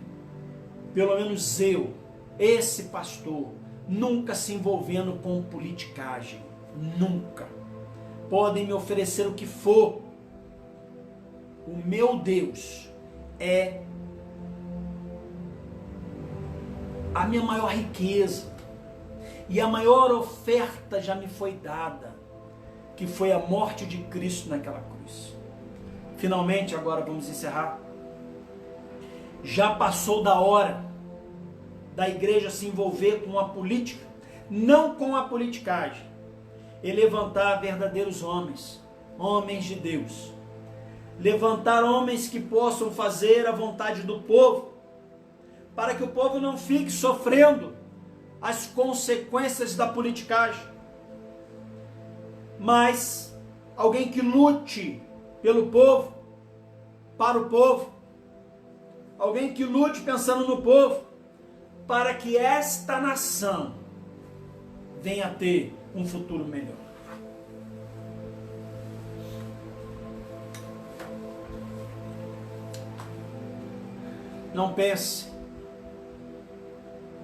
pelo menos eu, esse pastor, nunca se envolvendo com politicagem. Nunca. Podem me oferecer o que for. O meu Deus é a minha maior riqueza. E a maior oferta já me foi dada, que foi a morte de Cristo naquela cruz. Finalmente, agora vamos encerrar. Já passou da hora da igreja se envolver com a política, não com a politicagem, e levantar verdadeiros homens, homens de Deus. Levantar homens que possam fazer a vontade do povo, para que o povo não fique sofrendo as consequências da politicagem. Mas alguém que lute pelo povo, para o povo. Alguém que lute pensando no povo, para que esta nação venha a ter um futuro melhor. Não pense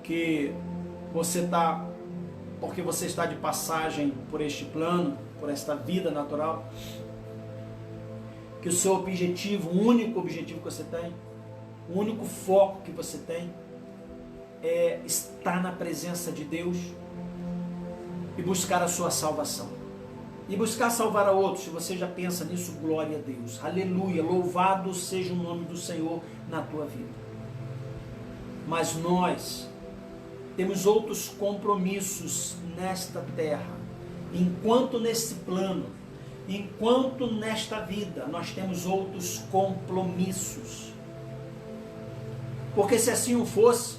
que você está, porque você está de passagem por este plano, por esta vida natural, que o seu objetivo, o único objetivo que você tem, o único foco que você tem é estar na presença de Deus e buscar a sua salvação. E buscar salvar a outros. Se você já pensa nisso, glória a Deus. Aleluia, louvado seja o nome do Senhor na tua vida. Mas nós temos outros compromissos nesta terra. Enquanto nesse plano, enquanto nesta vida, nós temos outros compromissos. Porque se assim o fosse,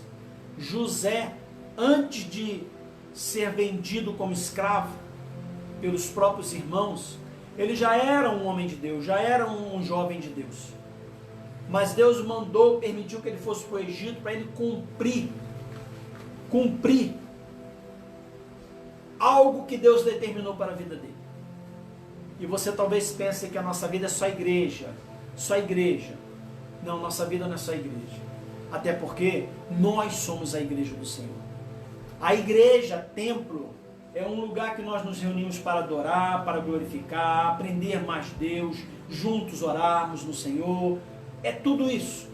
José, antes de ser vendido como escravo pelos próprios irmãos, ele já era um homem de Deus, já era um jovem de Deus. Mas Deus mandou, permitiu que ele fosse para o Egito para ele cumprir algo que Deus determinou para a vida dele. E você talvez pense que a nossa vida é só igreja, só igreja. Não, nossa vida não é só igreja. Até porque nós somos a igreja do Senhor. A igreja, templo, é um lugar que nós nos reunimos para adorar, para glorificar, aprender mais Deus, juntos orarmos no Senhor. É tudo isso.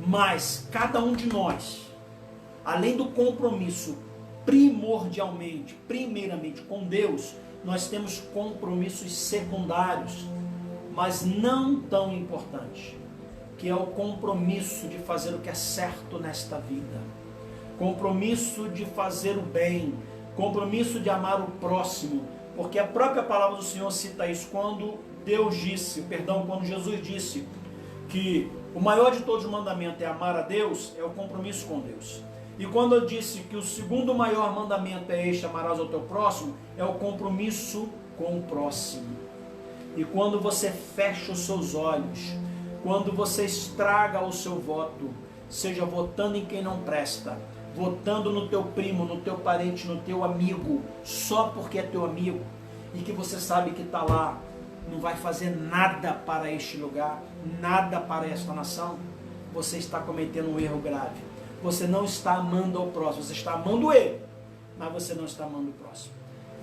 Mas cada um de nós, além do compromisso primeiramente com Deus, nós temos compromissos secundários, mas não tão importantes, que é o compromisso de fazer o que é certo nesta vida, compromisso de fazer o bem, compromisso de amar o próximo, porque a própria palavra do Senhor cita isso quando quando Jesus disse que o maior de todos os mandamentos é amar a Deus, é o compromisso com Deus. E quando eu disse que o segundo maior mandamento é este, amarás ao teu próximo, é o compromisso com o próximo. E quando você fecha os seus olhos, quando você estraga o seu voto, seja votando em quem não presta, votando no teu primo, no teu parente, no teu amigo, só porque é teu amigo, e que você sabe que está lá, não vai fazer nada para este lugar, nada para esta nação, você está cometendo um erro grave. Você não está amando ao próximo, você está amando ele, mas você não está amando o próximo.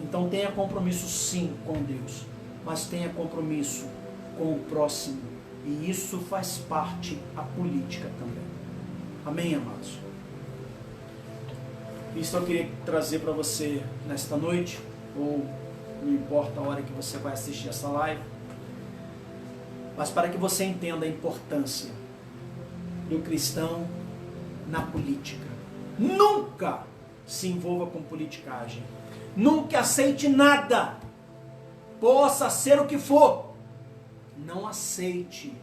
Então tenha compromisso sim com Deus, mas tenha compromisso com o próximo. E isso faz parte da política também. Amém, amados? Isso eu queria trazer para você nesta noite, ou não importa a hora que você vai assistir essa live, mas para que você entenda a importância do cristão na política. Nunca se envolva com politicagem. Nunca aceite nada. Possa ser o que for. Não aceite.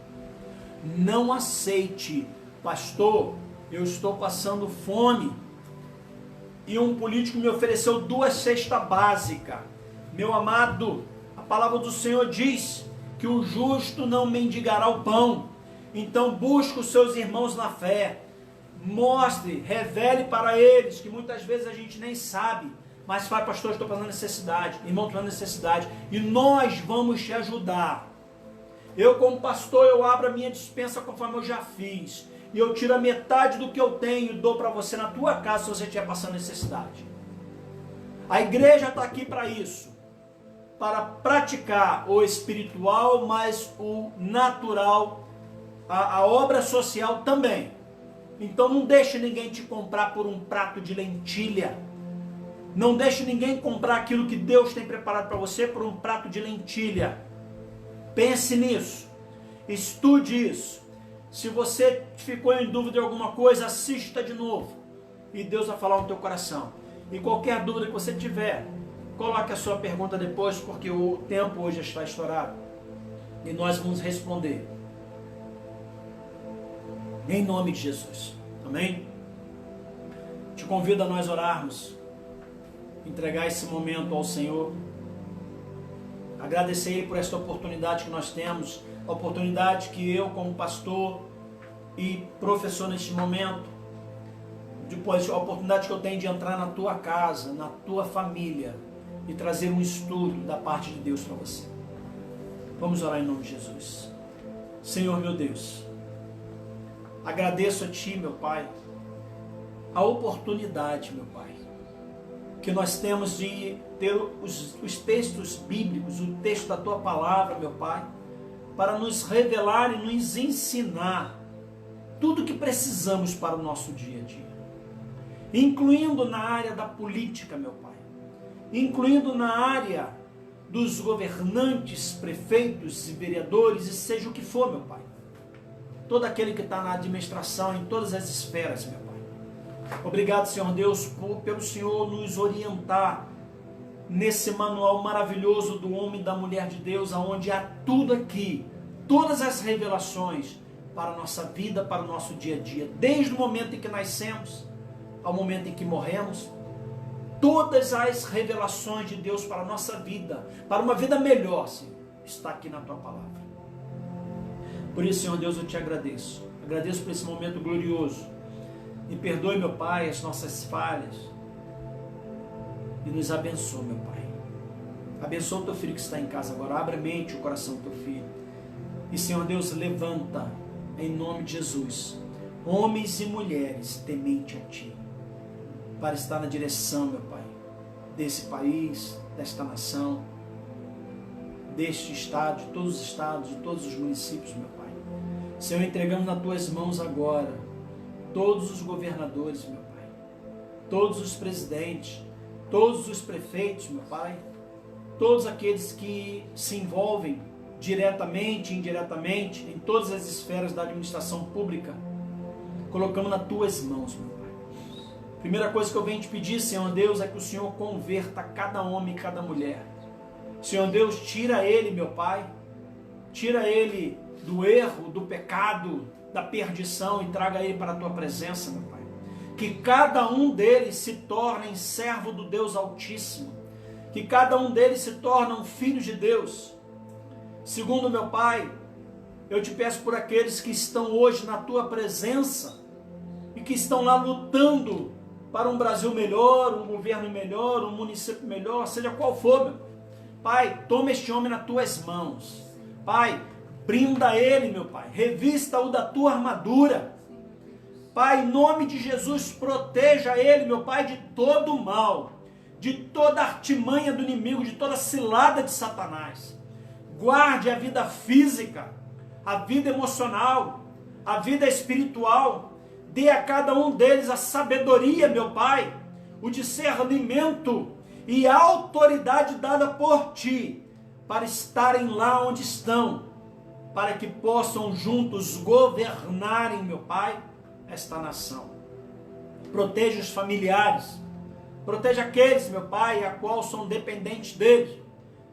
Não aceite. Pastor, eu estou passando fome e um político me ofereceu 2 cestas básicas. Meu amado, a palavra do Senhor diz que o justo não mendigará o pão. Então busque os seus irmãos na fé. Mostre, revele para eles, que muitas vezes a gente nem sabe, mas fala, pastor, estou passando necessidade, irmão, estou passando necessidade, e nós vamos te ajudar. Eu, como pastor, eu abro a minha despensa conforme eu já fiz, e eu tiro a metade do que eu tenho e dou para você na tua casa, se você estiver passando necessidade. A igreja está aqui para isso, para praticar o espiritual, mas o natural, a obra social também. Então não deixe ninguém te comprar por um prato de lentilha. Não deixe ninguém comprar aquilo que Deus tem preparado para você por um prato de lentilha. Pense nisso. Estude isso. Se você ficou em dúvida de alguma coisa, assista de novo. E Deus vai falar no teu coração. E qualquer dúvida que você tiver, Coloque a sua pergunta depois, porque o tempo hoje está estourado. E nós vamos responder. Em nome de Jesus. Amém? Te convido a nós orarmos. Entregar esse momento ao Senhor. Agradecer Ele por esta oportunidade que nós temos. A oportunidade que eu, como pastor e professor neste momento, depois a oportunidade que eu tenho de entrar na tua casa, na tua família e trazer um estudo da parte de Deus para você. Vamos orar em nome de Jesus. Senhor meu Deus, agradeço a Ti, meu Pai, a oportunidade, meu Pai, que nós temos de ter os textos bíblicos, o texto da Tua Palavra, meu Pai, para nos revelar e nos ensinar tudo o que precisamos para o nosso dia a dia. Incluindo na área da política, meu Pai. Incluindo na área dos governantes, prefeitos e vereadores, e seja o que for, meu Pai. Todo aquele que está na administração, em todas as esferas, meu Pai. Obrigado, Senhor Deus, pelo Senhor nos orientar nesse manual maravilhoso do homem e da mulher de Deus, onde há tudo aqui, todas as revelações para a nossa vida, para o nosso dia a dia, desde o momento em que nascemos ao momento em que morremos, todas as revelações de Deus para a nossa vida, para uma vida melhor, Senhor, está aqui na Tua Palavra. Por isso, Senhor Deus, eu Te agradeço. Agradeço por esse momento glorioso. Me perdoe, meu Pai, as nossas falhas e nos abençoe, meu Pai. Abençoa o Teu filho que está em casa agora. Abra a mente e o coração do Teu filho. E, Senhor Deus, levanta, em nome de Jesus, homens e mulheres temente a Ti, para estar na direção, meu Pai, desse país, desta nação, deste estado, de todos os estados, de todos os municípios, meu Pai. Senhor, entregamos nas Tuas mãos agora todos os governadores, meu Pai, todos os presidentes, todos os prefeitos, meu Pai, todos aqueles que se envolvem diretamente e indiretamente em todas as esferas da administração pública, colocamos nas Tuas mãos, meu Pai. Primeira coisa que eu venho te pedir, Senhor Deus, é que o Senhor converta cada homem e cada mulher. Senhor Deus, tira ele, meu Pai, tira ele do erro, do pecado, da perdição e traga ele para a Tua presença, meu Pai. Que cada um deles se torne servo do Deus Altíssimo. Que cada um deles se torne um filho de Deus. Segundo, meu Pai, eu te peço por aqueles que estão hoje na Tua presença e que estão lá lutando para um Brasil melhor, um governo melhor, um município melhor, seja qual for, meu Pai, toma este homem nas Tuas mãos. Pai, brinda ele, meu Pai, revista-o da Tua armadura. Pai, em nome de Jesus, proteja ele, meu Pai, de todo o mal, de toda artimanha do inimigo, de toda cilada de Satanás. Guarde a vida física, a vida emocional, a vida espiritual. Dê a cada um deles a sabedoria, meu Pai, o discernimento e a autoridade dada por Ti, para estarem lá onde estão, para que possam juntos governarem, meu Pai, esta nação. Proteja os familiares, proteja aqueles, meu Pai, a qual são dependentes deles,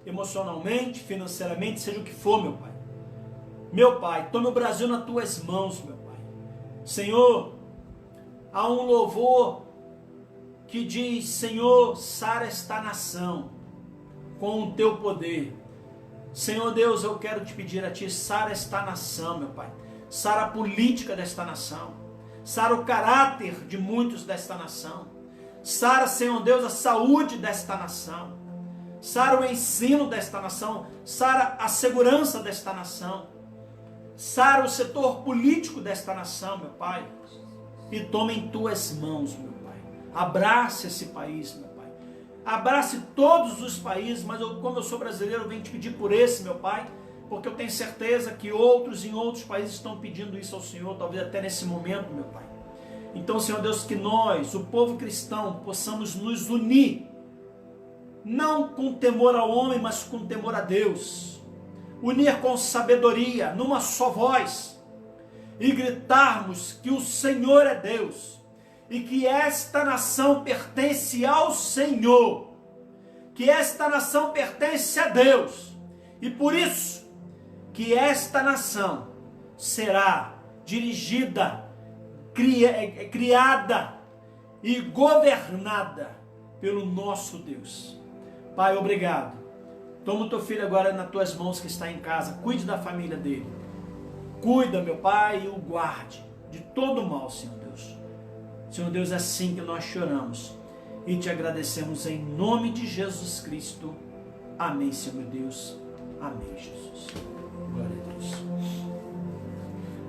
emocionalmente, financeiramente, seja o que for, meu Pai. Meu Pai, tome o Brasil nas Tuas mãos, meu Pai. Senhor, há um louvor que diz: Senhor, sara esta nação com o Teu poder. Senhor Deus, eu quero te pedir a Ti, sara esta nação, meu Pai. Sara a política desta nação. Sara o caráter de muitos desta nação. Sara, Senhor Deus, a saúde desta nação. Sara o ensino desta nação. Sara a segurança desta nação. Sara o setor político desta nação, meu Pai. E toma em Tuas mãos, meu Pai. Abrace esse país, meu Pai. Abrace todos os países, mas como eu sou brasileiro, eu venho te pedir por esse, meu Pai, porque eu tenho certeza que outros em outros países estão pedindo isso ao Senhor, talvez até nesse momento, meu Pai. Então, Senhor Deus, que nós, o povo cristão, possamos nos unir, não com temor ao homem, mas com temor a Deus. Unir com sabedoria, numa só voz, e gritarmos que o Senhor é Deus, e que esta nação pertence ao Senhor, que esta nação pertence a Deus. E por isso que esta nação será dirigida, criada e governada pelo nosso Deus. Pai, obrigado. Toma o teu filho agora nas tuas mãos que está em casa. Cuide da família dele. Cuida, meu Pai, e o guarde de todo mal, Senhor Deus. Senhor Deus, é assim que nós choramos e te agradecemos em nome de Jesus Cristo. Amém, Senhor Deus. Amém, Jesus. Glória a Deus.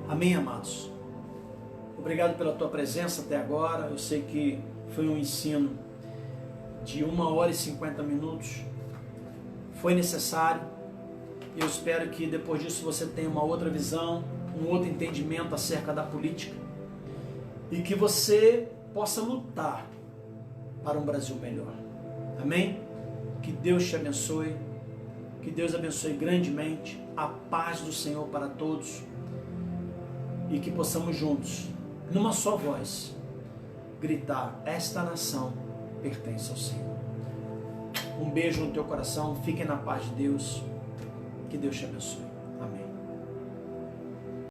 Amém, amados. Obrigado pela tua presença até agora. Eu sei que foi um ensino de 1h50. Foi necessário. Eu espero que depois disso você tenha uma outra visão, um outro entendimento acerca da política e que você possa lutar para um Brasil melhor. Amém? Que Deus te abençoe. Que Deus abençoe grandemente. A paz do Senhor para todos. E que possamos juntos, numa só voz, gritar: esta nação pertence ao Senhor. Um beijo no teu coração. Fiquem na paz de Deus. Que Deus te abençoe.